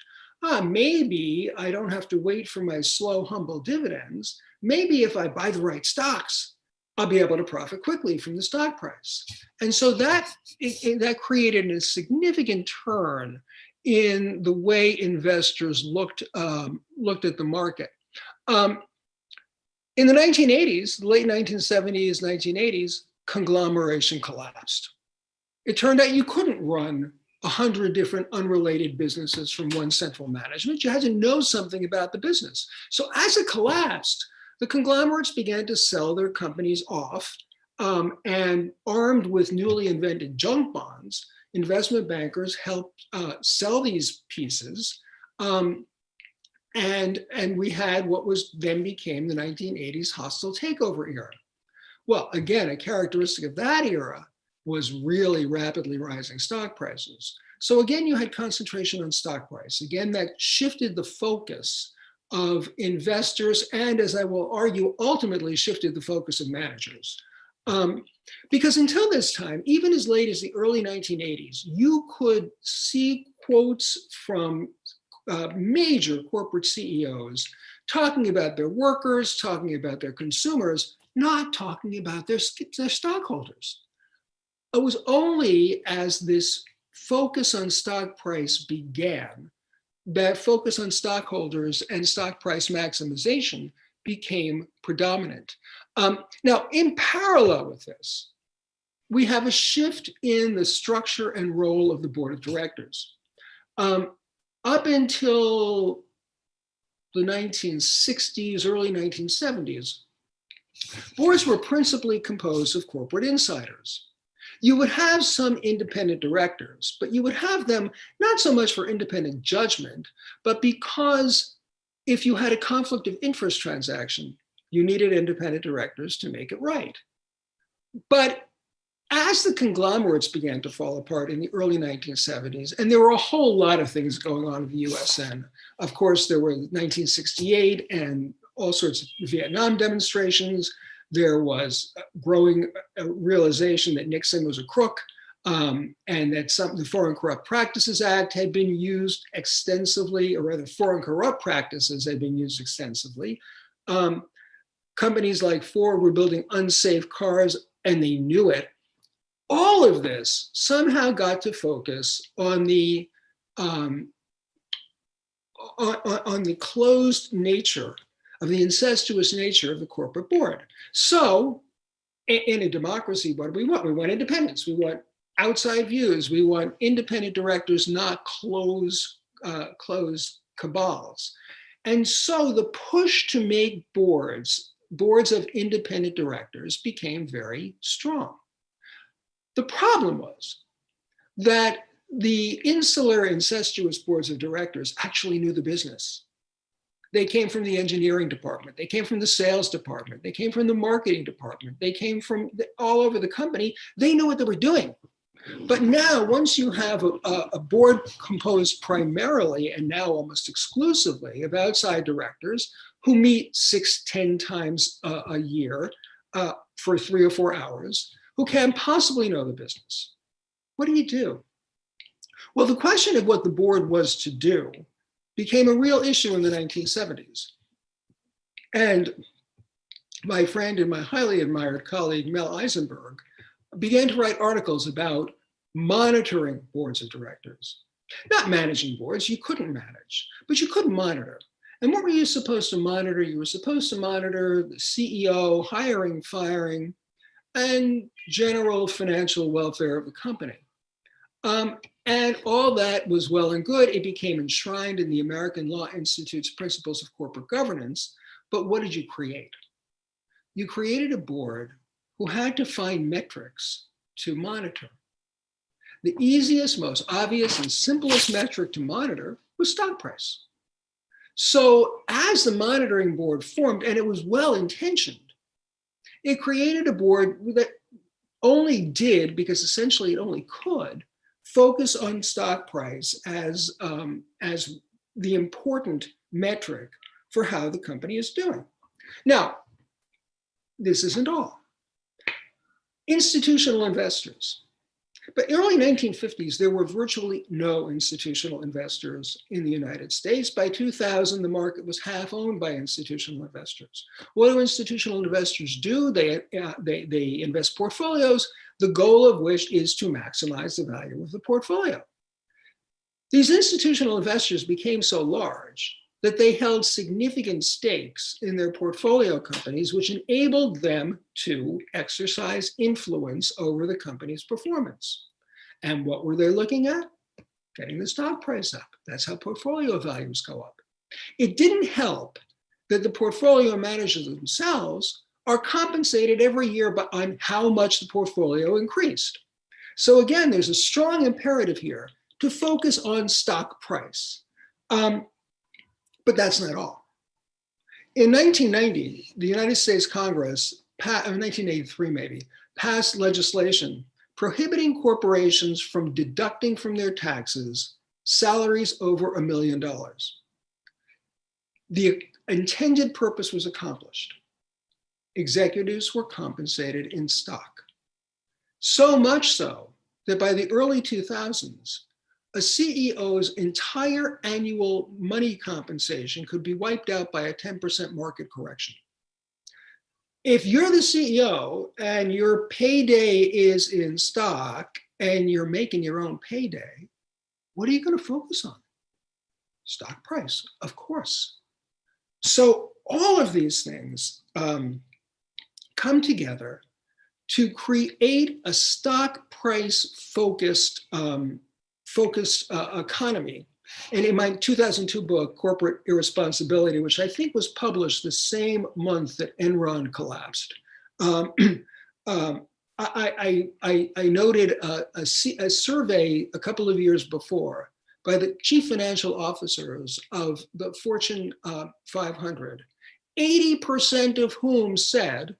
Maybe I don't have to wait for my slow, humble dividends. Maybe if I buy the right stocks, I'll be able to profit quickly from the stock price. And so that created a significant turn in the way investors looked at the market. In the 1980s, the late 1970s, 1980s, conglomeration collapsed. It turned out you couldn't run 100 different unrelated businesses from one central management. You had to know something about the business. So as it collapsed, the conglomerates began to sell their companies off, and armed with newly invented junk bonds, investment bankers helped sell these pieces. And we had what was then became the 1980s hostile takeover era. Well, again, a characteristic of that era was really rapidly rising stock prices. So again, you had concentration on stock price. Again, that shifted the focus of investors, and as I will argue, ultimately shifted the focus of managers. Because until this time, even as late as the early 1980s, you could see quotes from major corporate CEOs talking about their workers, talking about their consumers, not talking about their stockholders. It was only as this focus on stock price began that focus on stockholders and stock price maximization became predominant. Now, in parallel with this, we have a shift in the structure and role of the board of directors. Up until the 1960s, early 1970s, boards were principally composed of corporate insiders. You would have some independent directors, but you would have them not so much for independent judgment, but because if you had a conflict of interest transaction, you needed independent directors to make it right. But as the conglomerates began to fall apart in the early 1970s, and there were a whole lot of things going on in the USN. Of course, there were 1968 and all sorts of Vietnam demonstrations. There was a growing realization that Nixon was a crook, and that the Foreign Corrupt Practices Act had been used extensively, or rather foreign corrupt practices had been used extensively. Companies like Ford were building unsafe cars and they knew it. All of this somehow got to focus on the closed nature of the incestuous nature of the corporate board. So in a democracy, what do we want? We want independence. We want outside views. We want independent directors, not closed cabals. And so the push to make boards of independent directors became very strong. The problem was that the insular incestuous boards of directors actually knew the business. They came from the engineering department. They came from the sales department. They came from the marketing department. They came from all over the company. They knew what they were doing. But now, once you have a board composed primarily and now almost exclusively of outside directors who meet 6-10 times a year for 3 or 4 hours, who can't possibly know the business, what do you do? Well, the question of what the board was to do became a real issue in the 1970s. And my friend and my highly admired colleague, Mel Eisenberg, began to write articles about monitoring boards of directors. Not managing boards, you couldn't manage, but you could monitor. And what were you supposed to monitor? You were supposed to monitor the CEO, hiring, firing, and general financial welfare of the company. And all that was well and good. It became enshrined in the American Law Institute's Principles of Corporate Governance. But what did you create? You created a board who had to find metrics to monitor. The easiest, most obvious, and simplest metric to monitor was stock price. So as the monitoring board formed, and it was well-intentioned, it created a board that only did, because essentially it only could, focus on stock price as the important metric for how the company is doing. Now, this isn't all. Institutional investors. But in the early 1950s, there were virtually no institutional investors in the United States. By 2000, the market was half owned by institutional investors. What do institutional investors do? They invest portfolios, the goal of which is to maximize the value of the portfolio. These institutional investors became so large that they held significant stakes in their portfolio companies, which enabled them to exercise influence over the company's performance. And what were they looking at? Getting the stock price up. That's how portfolio values go up. It didn't help that the portfolio managers themselves are compensated every year on how much the portfolio increased. So again, there's a strong imperative here to focus on stock price. But that's not all. In 1990, the United States Congress, or 1983 maybe, passed legislation prohibiting corporations from deducting from their taxes salaries over $1 million. The intended purpose was accomplished. Executives were compensated in stock. So much so that by the early 2000s, a CEO's entire annual money compensation could be wiped out by a 10% market correction. If you're the CEO and your payday is in stock and you're making your own payday, what are you going to focus on? Stock price, of course. So all of these things come together to create a stock price focused economy. And in my 2002 book, Corporate Irresponsibility, which I think was published the same month that Enron collapsed, I noted a survey a couple of years before by the chief financial officers of the Fortune 500, 80% of whom said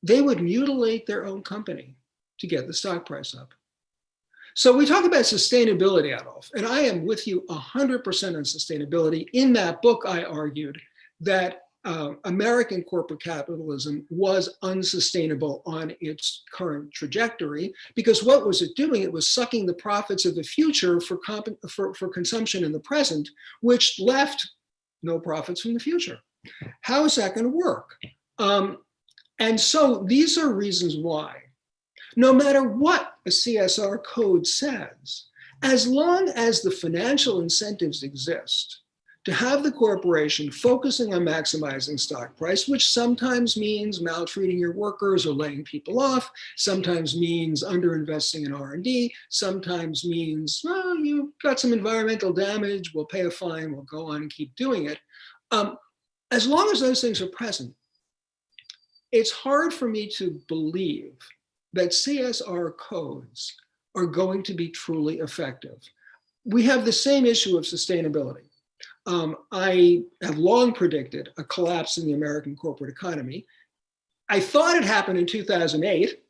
they would mutilate their own company to get the stock price up. So we talk about sustainability, Adolf, and I am with you 100% on sustainability. In that book, I argued that American corporate capitalism was unsustainable on its current trajectory, because what was it doing? It was sucking the profits of the future for consumption in the present, which left no profits from the future. How is that going to work? And so these are reasons why, no matter what a CSR code says, as long as the financial incentives exist to have the corporation focusing on maximizing stock price, which sometimes means maltreating your workers or laying people off, sometimes means underinvesting in R&D, sometimes means, well, you got some environmental damage, we'll pay a fine, we'll go on and keep doing it. As long as those things are present, it's hard for me to believe that CSR codes are going to be truly effective. We have the same issue of sustainability. I have long predicted a collapse in the American corporate economy. I thought it happened in 2008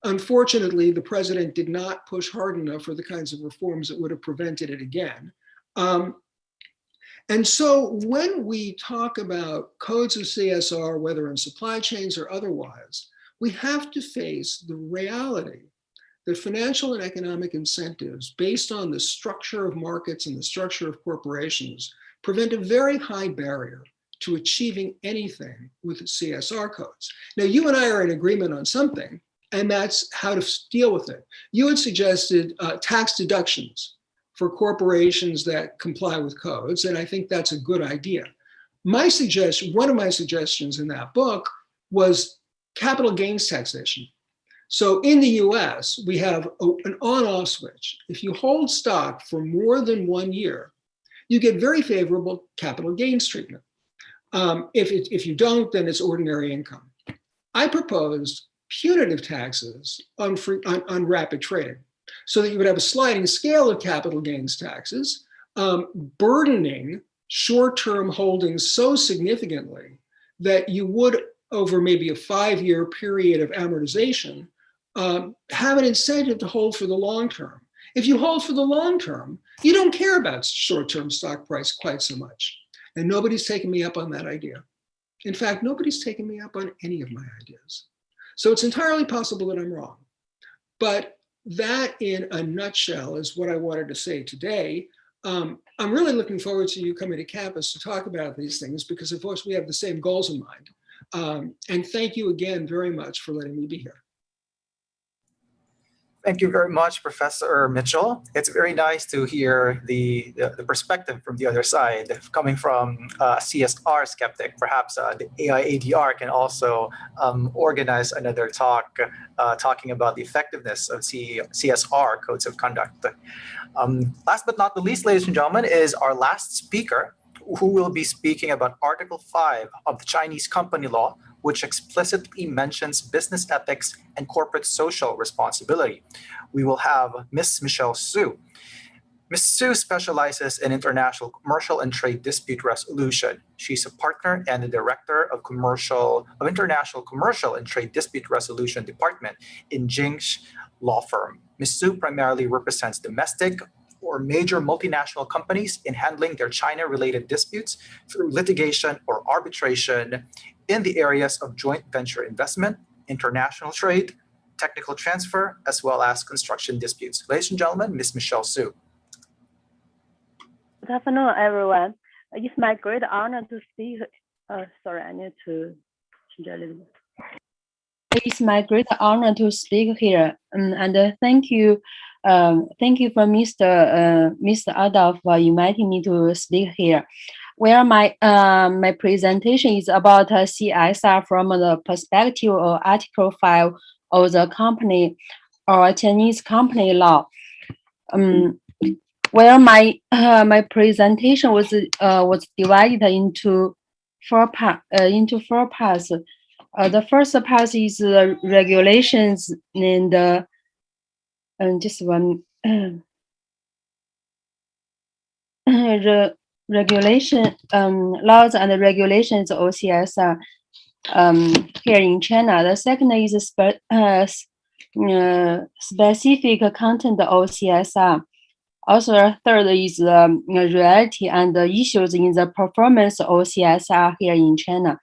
Unfortunately, the president did not push hard enough for the kinds of reforms that would have prevented it again. And so when we talk about codes of CSR, whether in supply chains or otherwise, we have to face the reality that financial and economic incentives based on the structure of markets and the structure of corporations prevent a very high barrier to achieving anything with CSR codes. Now, you and I are in agreement on something, and that's how to deal with it. You had suggested tax deductions for corporations that comply with codes, and I think that's a good idea. My suggestion, one of my suggestions in that book was capital gains taxation. So in the US, we have an on-off switch. If you hold stock for more than 1 year, you get very favorable capital gains treatment. If you don't, then it's ordinary income. I proposed punitive taxes on rapid trading, so that you would have a sliding scale of capital gains taxes, burdening short-term holdings so significantly that you would, over maybe a 5-year period of amortization, have an incentive to hold for the long term. If you hold for the long term, you don't care about short-term stock price quite so much. And nobody's taken me up on that idea. In fact, nobody's taken me up on any of my ideas. So it's entirely possible that I'm wrong. But that, in a nutshell, is what I wanted to say today. I'm really looking forward to you coming to campus to talk about these things, because of course we have the same goals in mind. And thank you again very much for letting me be here. Thank you very much, Professor Mitchell. It's very nice to hear the perspective from the other side, coming from a CSR skeptic. Perhaps the Icdr can also organize another talk talking about the effectiveness of CSR codes of conduct. Last but not the least, ladies and gentlemen, is our last speaker, who will be speaking about Article 5 of the Chinese Company Law, which explicitly mentions business ethics and corporate social responsibility. We will have Ms. Michelle Su. Ms. Su specializes in international commercial and trade dispute resolution. She's a partner and the director of International Commercial and Trade Dispute Resolution Department in Jing's law firm. Ms. Su primarily represents domestic or major multinational companies in handling their China-related disputes through litigation or arbitration in the areas of joint venture investment, international trade, technical transfer, as well as construction disputes. Ladies and gentlemen, Ms. Michelle Su. Good afternoon, everyone. It's my great honor to speak. Sorry, I need to change a little bit. It's my great honor to speak here, and thank you for Mr. Adolf for inviting me to speak here. Where my presentation is about CSR from the perspective of Article 5 of the company or Chinese company law. Where my presentation was divided into four parts. The first part is the regulations and just one regulation laws and regulations of CSR here in China. The second is specific content of CSR. Also, the third is reality and the issues in the performance of CSR here in China.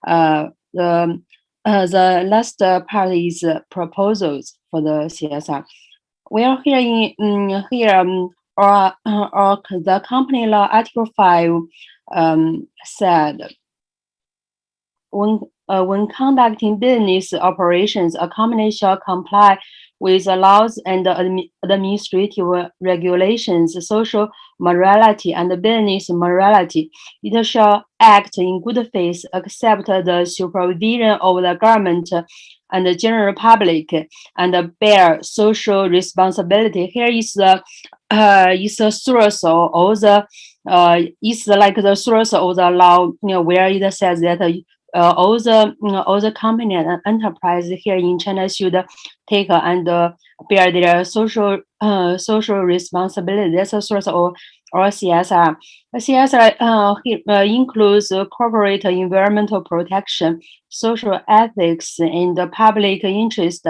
The last part is proposals for the CSR. We are hearing or the company law Article 5 said when conducting business operations, a company shall comply with the laws and administrative regulations, social morality, and business morality. It shall act in good faith, accept the supervision of the government and the general public, and bear social responsibility. Here is the source of all the it's like the source of the law, where it says that all the company and enterprise here in China should take and bear their social responsibility. That's a source of or CSR. CSR includes corporate environmental protection, social ethics, and the public interest,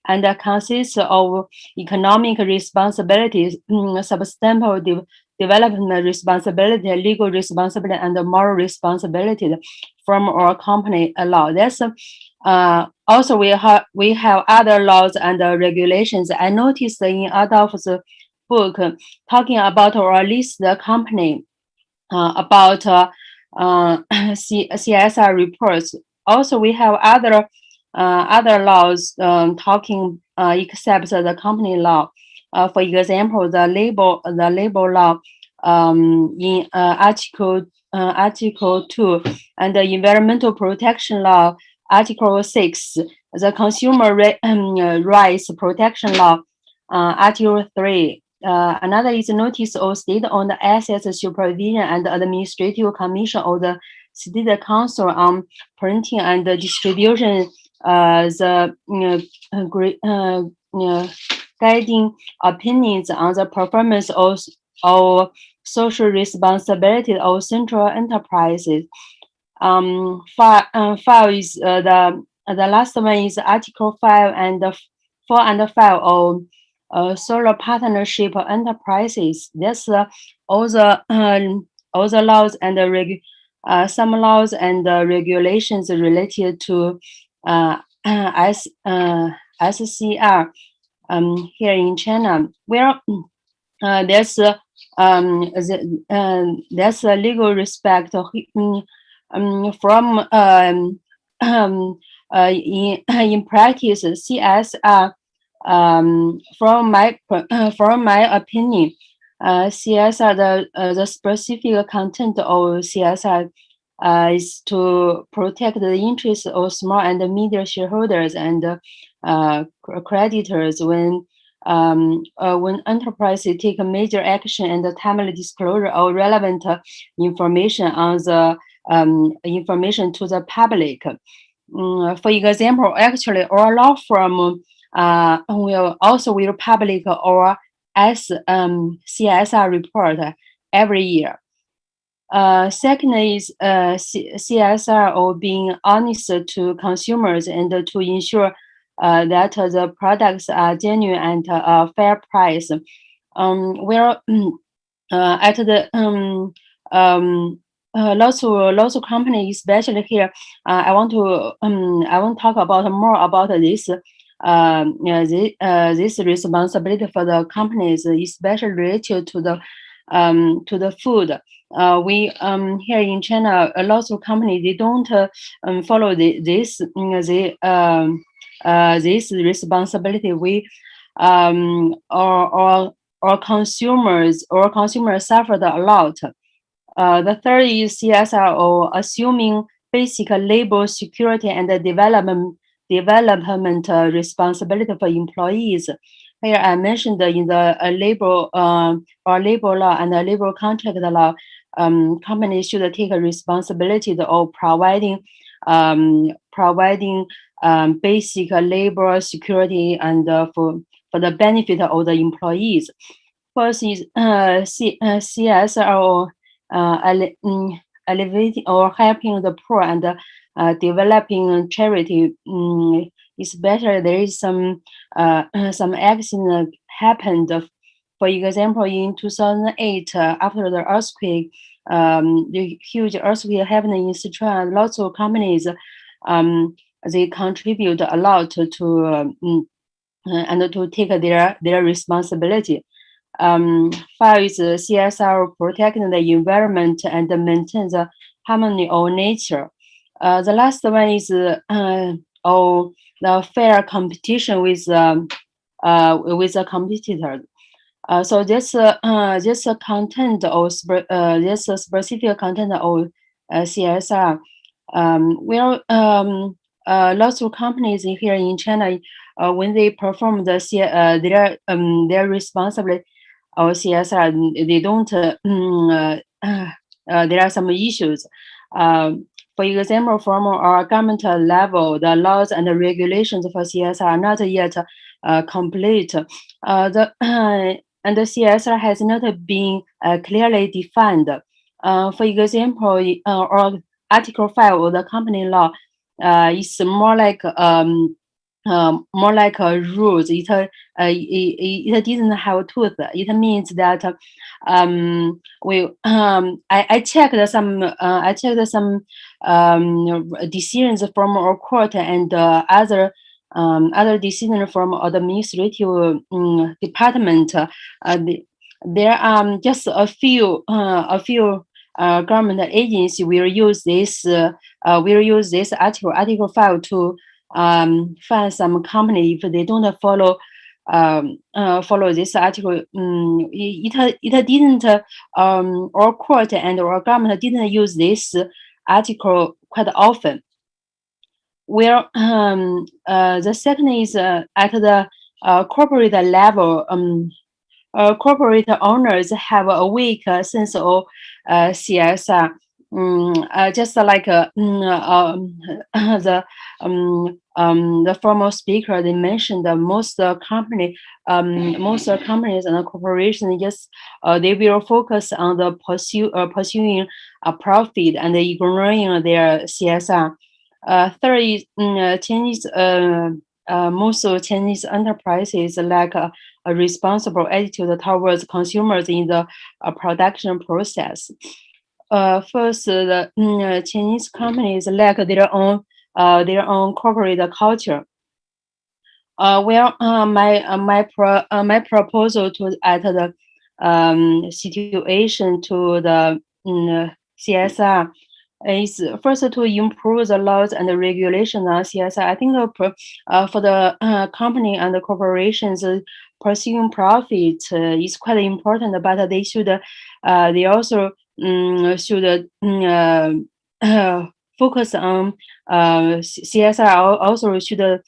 and consists of economic responsibilities, sustainable development responsibility, legal responsibility, and moral responsibility from our company law. That's also we have other laws and regulations. I noticed in Adolf's book talking about our listed company about CSR reports. Also, we have other laws talking except the company law. For example, the labor law in Article 2, and the environmental protection law Article 6, the consumer rights protection law Article 3. Another is notice of state-owned assets supervision and administrative commission of the State Council on printing and distribution, guiding opinions on the performance of social responsibility of central enterprises. Five is the last one is Article 5 and 4 and 5 of solo partnership enterprises. That's all the laws and some laws and regulations related to SCR here in China, where there's a legal respect from in practice CSR. From my opinion, CSR the specific content of CSR is to protect the interests of small and medium shareholders and creditors when enterprises take a major action and the timely disclosure of relevant information on the information to the public. For example, actually, our law firm will publish our CSR report every year. Second is CSR or being honest to consumers and to ensure that the products are genuine and fair price. Where at the lots of companies, especially here, I want to talk about more about this. This responsibility for the companies, especially related to the food. We here in China, a lot of companies they don't follow this responsibility. We our consumers suffered a lot. The third is CSR or assuming basic labor security and development responsibility for employees. Here I mentioned in the labor law and the labor contract law, companies should take a responsibility of providing basic labor security and for the benefit of the employees. First is CSR elevating or helping the poor and developing charity. Especially there is some accident happened. For example, in 2008, after the earthquake, the huge earthquake happened in Sichuan, lots of companies they contribute a lot to and to take their responsibility. 5 is CSR protecting the environment and maintain the harmony of nature. The last one is the fair competition with the competitors. So this content of this specific content of CSR. Lots of companies here in China, when they perform their responsibility of CSR, they don't. There are some issues. For example, from our government level, the laws and the regulations for CSR are not yet complete. and the CSR has not been clearly defined. For example, or Article 5 of the company law is more like rules. It didn't have a tooth. It means that I checked some decisions from our court and other decisions from administrative department. There are just a few government agencies will use this Article 5 to find some company if they don't follow this article. It didn't our court and our government didn't use this article quite often. Where the second is at the corporate level, corporate owners have a weak sense of CSR. Just like the former speaker, they mentioned that most companies and corporations, yes, they will focus on the pursuing a profit and ignoring their CSR. Third is Chinese. Most Chinese enterprises lack a responsible attitude towards consumers in the production process. First, the Chinese companies lack their own corporate culture. My proposal to add the situation to the CSR is first to improve the laws and the regulation on CSR. I think for the company and the corporations pursuing profit is quite important, but they should they also should focus on CSR. Also should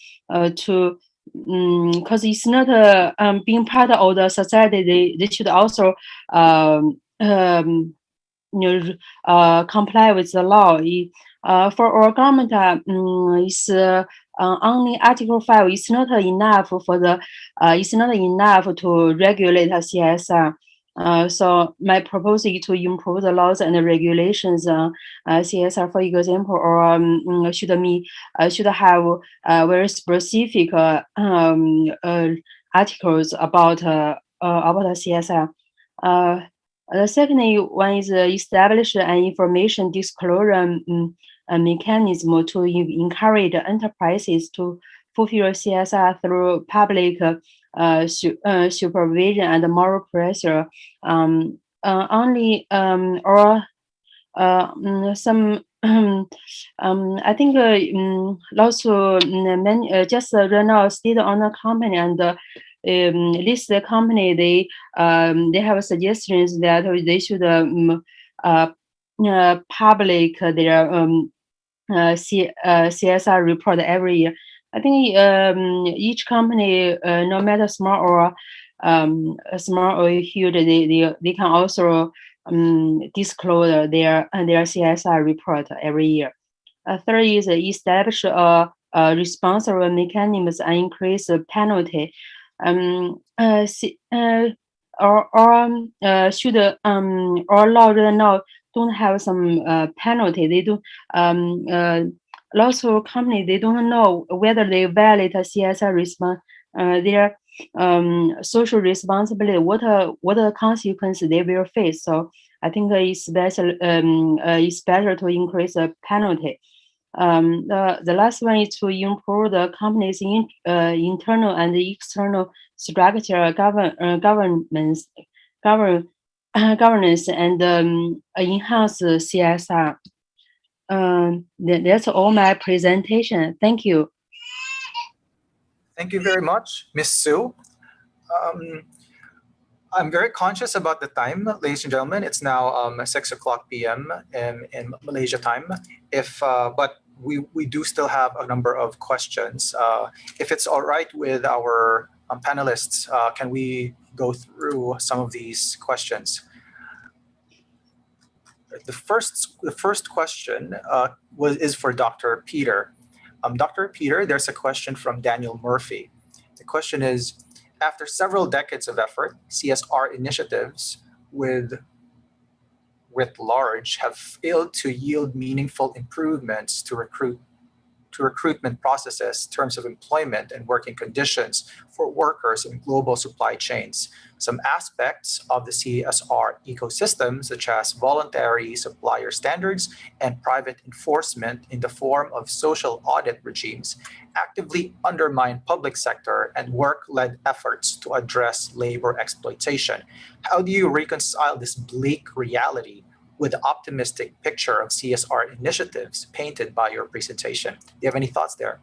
to because it's not being part of the society. They should also comply with the law. For our government, is only Article 5 is not enough for the. It's not enough to regulate CSR. So my proposal is to improve the laws and the regulations CSR, for example, or should have very specific articles about CSR. The second one is establish an information disclosure mechanism to encourage enterprises to fulfill CSR through public supervision and moral pressure. Only or some I think also many just run out state-owned company and list the company. They have suggestions that they should public their CSR report every year. I think each company, no matter small or huge, they can also disclose their CSR report every year. Third is establish a responsible mechanisms and increase the penalty. Should or law right now don't have some penalty. They do lots of companies, they don't know whether they violate a CSR their social responsibility, what are the consequences they will face. So I think it's better to increase the penalty. The last one is to improve the company's internal and external structure, governance, and enhance CSR. That's all my presentation. Thank you. Thank you very much, Ms. Su. I'm very conscious about the time, ladies and gentlemen. It's now 6 o'clock p.m. in Malaysia time. But we do still have a number of questions. If it's all right with our panelists, can we go through some of these questions? The first question is for Dr. Peter. Dr. Peter, there's a question from Daniel Murphy. The question is, after several decades of effort, CSR initiatives writ large have failed to yield meaningful improvements to recruitment processes, terms of employment, and working conditions for workers in global supply chains. Some aspects of the CSR ecosystem, such as voluntary supplier standards and private enforcement in the form of social audit regimes, actively undermine public sector and work-led efforts to address labor exploitation. How do you reconcile this bleak reality with the optimistic picture of CSR initiatives painted by your presentation? Do you have any thoughts there?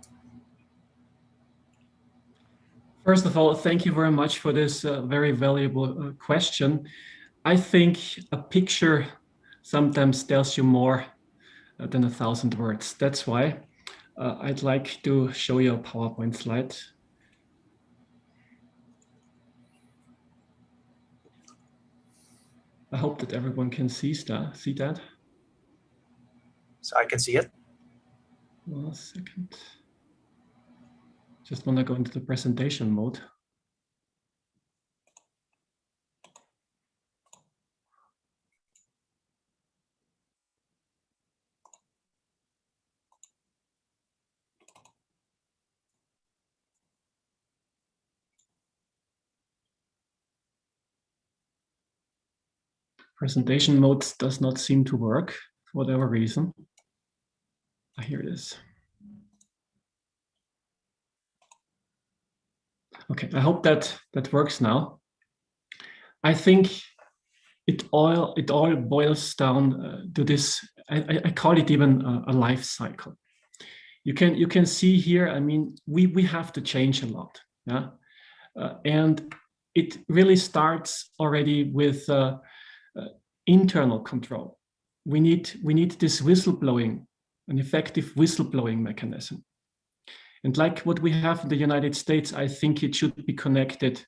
First of all, thank you very much for this very valuable question. I think a picture sometimes tells you more than 1,000 words. That's why I'd like to show you a PowerPoint slide. I hope that everyone can see that. So I can see it. 1 second. Just want to go into the presentation mode. Presentation mode does not seem to work for whatever reason. Here it is. Okay, I hope that works now. I think it all boils down to this. I call it even a life cycle. You can see here. I mean, we have to change a lot, yeah, and it really starts already with internal control. We need this whistleblowing, an effective whistleblowing mechanism. And like what we have in the United States, I think it should be connected.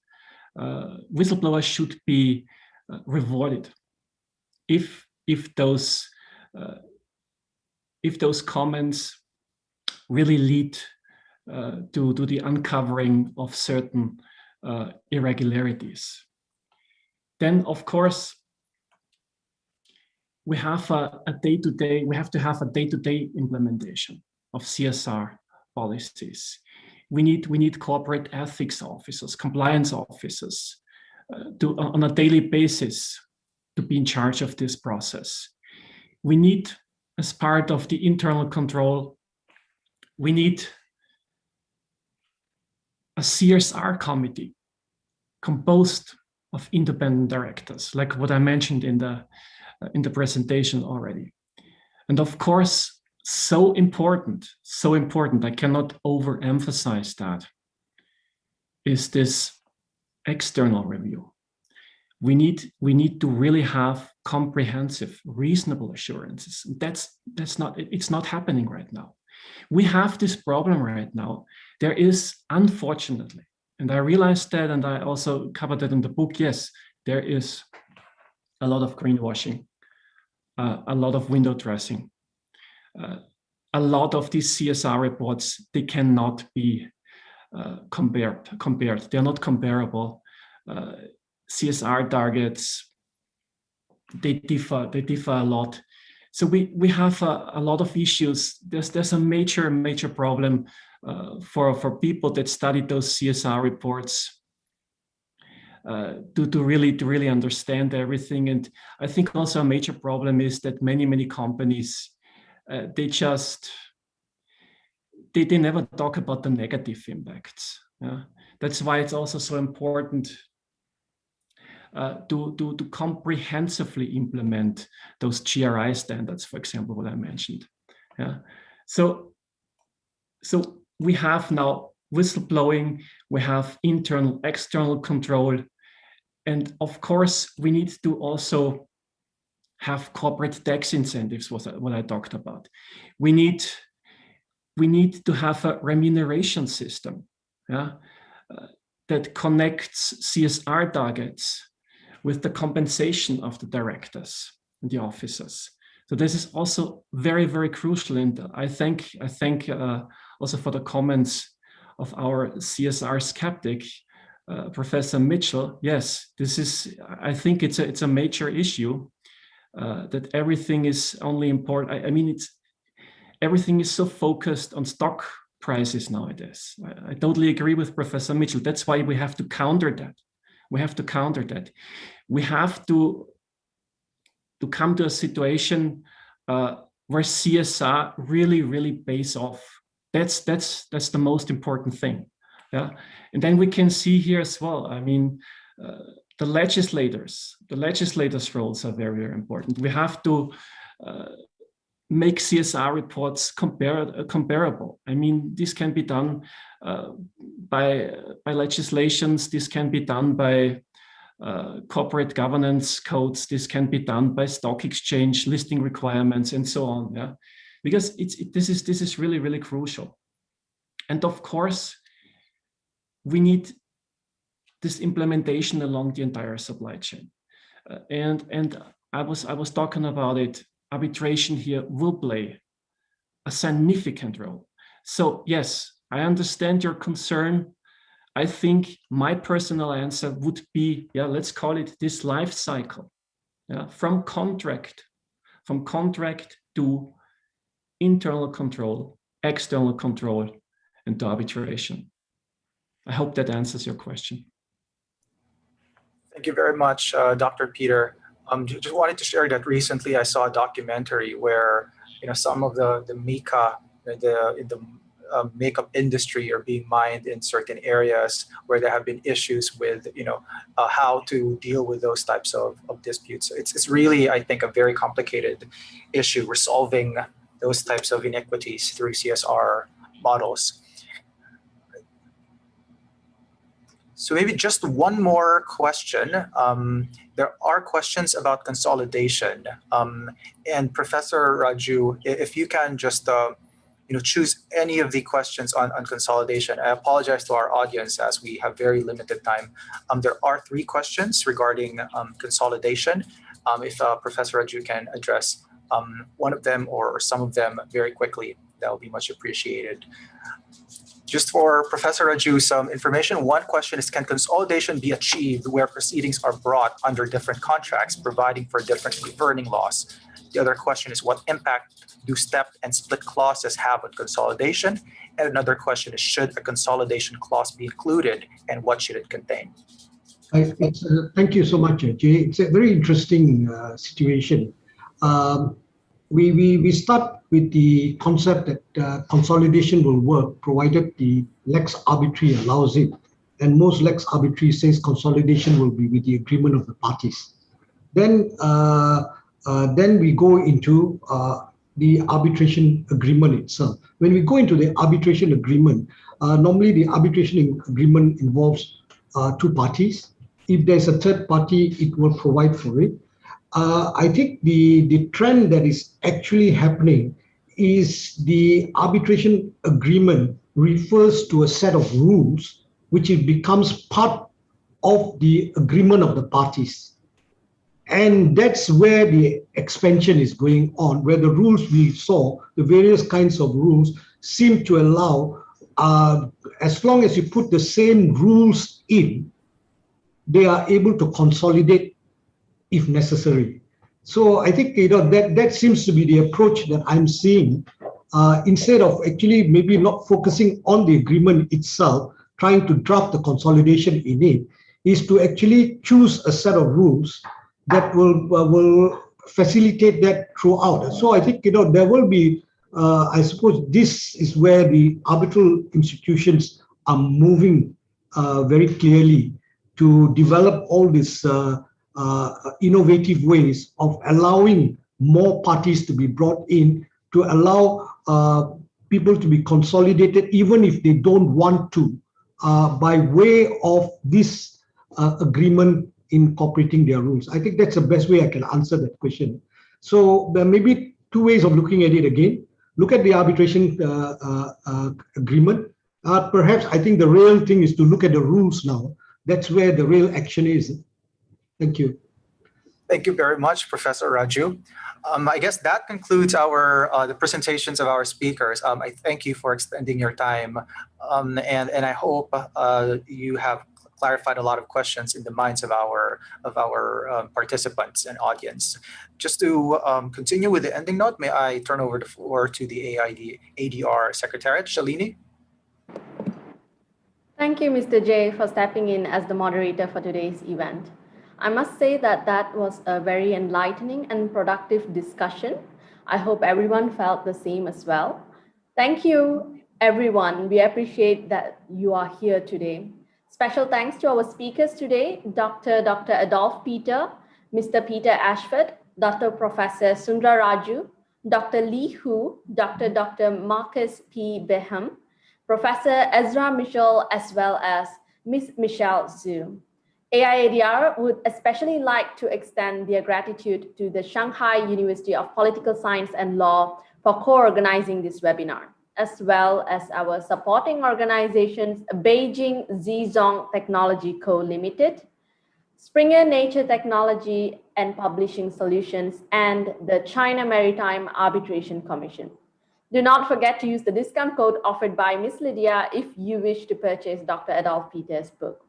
Whistleblowers should be rewarded if those comments really lead to the uncovering of certain irregularities. Then, of course, we have we have to have a day-to-day implementation of CSR policies. We need corporate ethics officers, compliance officers on a daily basis to be in charge of this process. We need, as part of the internal control, we need a CSR committee composed of independent directors, like what I mentioned in the presentation already. And of course, so important, I cannot overemphasize that, is this external review. We need to really have comprehensive, reasonable assurances. It's not happening right now. We have this problem right now. There is, unfortunately, and I realized that, and I also covered that in the book, yes, there is a lot of greenwashing, a lot of window dressing. A lot of these CSR reports, they cannot be compared. They're not comparable. CSR targets, they differ a lot. So we have a lot of issues. There's a major problem for people that study those CSR reports to really understand everything. And I think also a major problem is that many companies, they never talk about the negative impacts. Yeah? That's why it's also so important to comprehensively implement those GRI standards, for example, what I mentioned. Yeah. So we have now whistleblowing, we have internal, external control, and of course we need to also have corporate tax incentives, what I talked about. We need to have a remuneration system, yeah, that connects CSR targets with the compensation of the directors and the officers. So this is also very crucial, and I thank also for the comments of our CSR skeptic Professor Mitchell, yes, this is, I think it's a major issue that everything is only important. I mean, everything is so focused on stock prices nowadays. I totally agree with Professor Mitchell. That's why we have to counter that. We have to counter that. We have to come to a situation where CSR really pays off. That's the most important thing. Yeah, and then we can see here as well. I mean, the legislators' roles are very important. We have to make CSR reports comparable. I mean, this can be done by legislations. This can be done by corporate governance codes. This can be done by stock exchange listing requirements and so on. Yeah, because this is really crucial. And of course, we need this implementation along the entire supply chain. And I was talking about it. Arbitration here will play a significant role. So yes, I understand your concern. I think my personal answer would be, yeah, let's call it this life cycle, yeah, from contract to internal control, external control, and to arbitration. I hope that answers your question. Thank you very much, Dr. Peter. Just wanted to share that recently I saw a documentary where some of the mica, the makeup industry are being mined in certain areas where there have been issues with how to deal with those types of disputes. So it's really, I think, a very complicated issue, resolving those types of inequities through CSR models. So maybe just one more question. There are questions about consolidation. And Professor Raju, if you can just choose any of the questions on consolidation. I apologize to our audience as we have very limited time. There are 3 questions regarding consolidation. If Professor Raju can address one of them or some of them very quickly, that will be much appreciated. Just for Professor Raju, some information. One question is, can consolidation be achieved where proceedings are brought under different contracts, providing for different governing laws? The other question is, what impact do step and split clauses have on consolidation? And another question is, should a consolidation clause be included, and what should it contain? Thank you so much, Jay. It's a very interesting situation. We start with the concept that consolidation will work provided the lex arbitri allows it, and most lex arbitri says consolidation will be with the agreement of the parties. Then we go into the arbitration agreement itself. When we go into the arbitration agreement, normally the arbitration agreement involves 2 parties. If there's a third party, it will provide for it. I think the trend that is actually happening is the arbitration agreement refers to a set of rules which it becomes part of the agreement of the parties. And that's where the expansion is going on, where the rules we saw, the various kinds of rules, seem to allow, as long as you put the same rules in, they are able to consolidate if necessary. So I think that seems to be the approach that I'm seeing, instead of actually maybe not focusing on the agreement itself, trying to draft the consolidation in it, is to actually choose a set of rules that will facilitate that throughout. So I think there will be, I suppose this is where the arbitral institutions are moving very clearly to develop all these innovative ways of allowing more parties to be brought in, to allow people to be consolidated even if they don't want to, by way of this agreement incorporating their rules. I think that's the best way I can answer that question. So there may be 2 ways of looking at it again. Look at the arbitration agreement. Perhaps I think the real thing is to look at the rules now. That's where the real action is. Thank you. Thank you very much, Professor Raju. I guess that concludes the presentations of our speakers. I thank you for extending your time, and I hope you have clarified a lot of questions in the minds of our participants and audience. Just to continue with the ending note, may I turn over the floor to the ADR Secretariat, Shalini? Thank you, Mr. J, for stepping in as the moderator for today's event. I must say that that was a very enlightening and productive discussion. I hope everyone felt the same as well. Thank you, everyone. We appreciate that you are here today. Special thanks to our speakers today, Dr. Adolf Peter, Mr. Peter Ashford, Dr. Professor Sundra Raju, Dr. Lee Hu, Dr. Marcus P. Biham, Professor Ezra Mitchell, as well as Ms. Michelle Zhu. AIADR would especially like to extend their gratitude to the Shanghai University of Political Science and Law for co-organizing this webinar, as well as our supporting organizations, Beijing Zizong Technology Co. Limited, Springer Nature Technology and Publishing Solutions, and the China Maritime Arbitration Commission. Do not forget to use the discount code offered by Ms. Lydia if you wish to purchase Dr. Adolf Peter's book.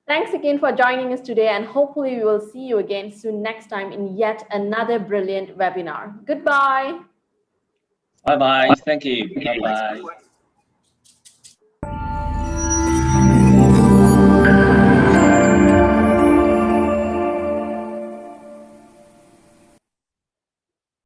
Thanks again for joining us today, and hopefully we will see you again soon next time in yet another brilliant webinar. Goodbye. Bye-bye. Thank you. Bye-bye.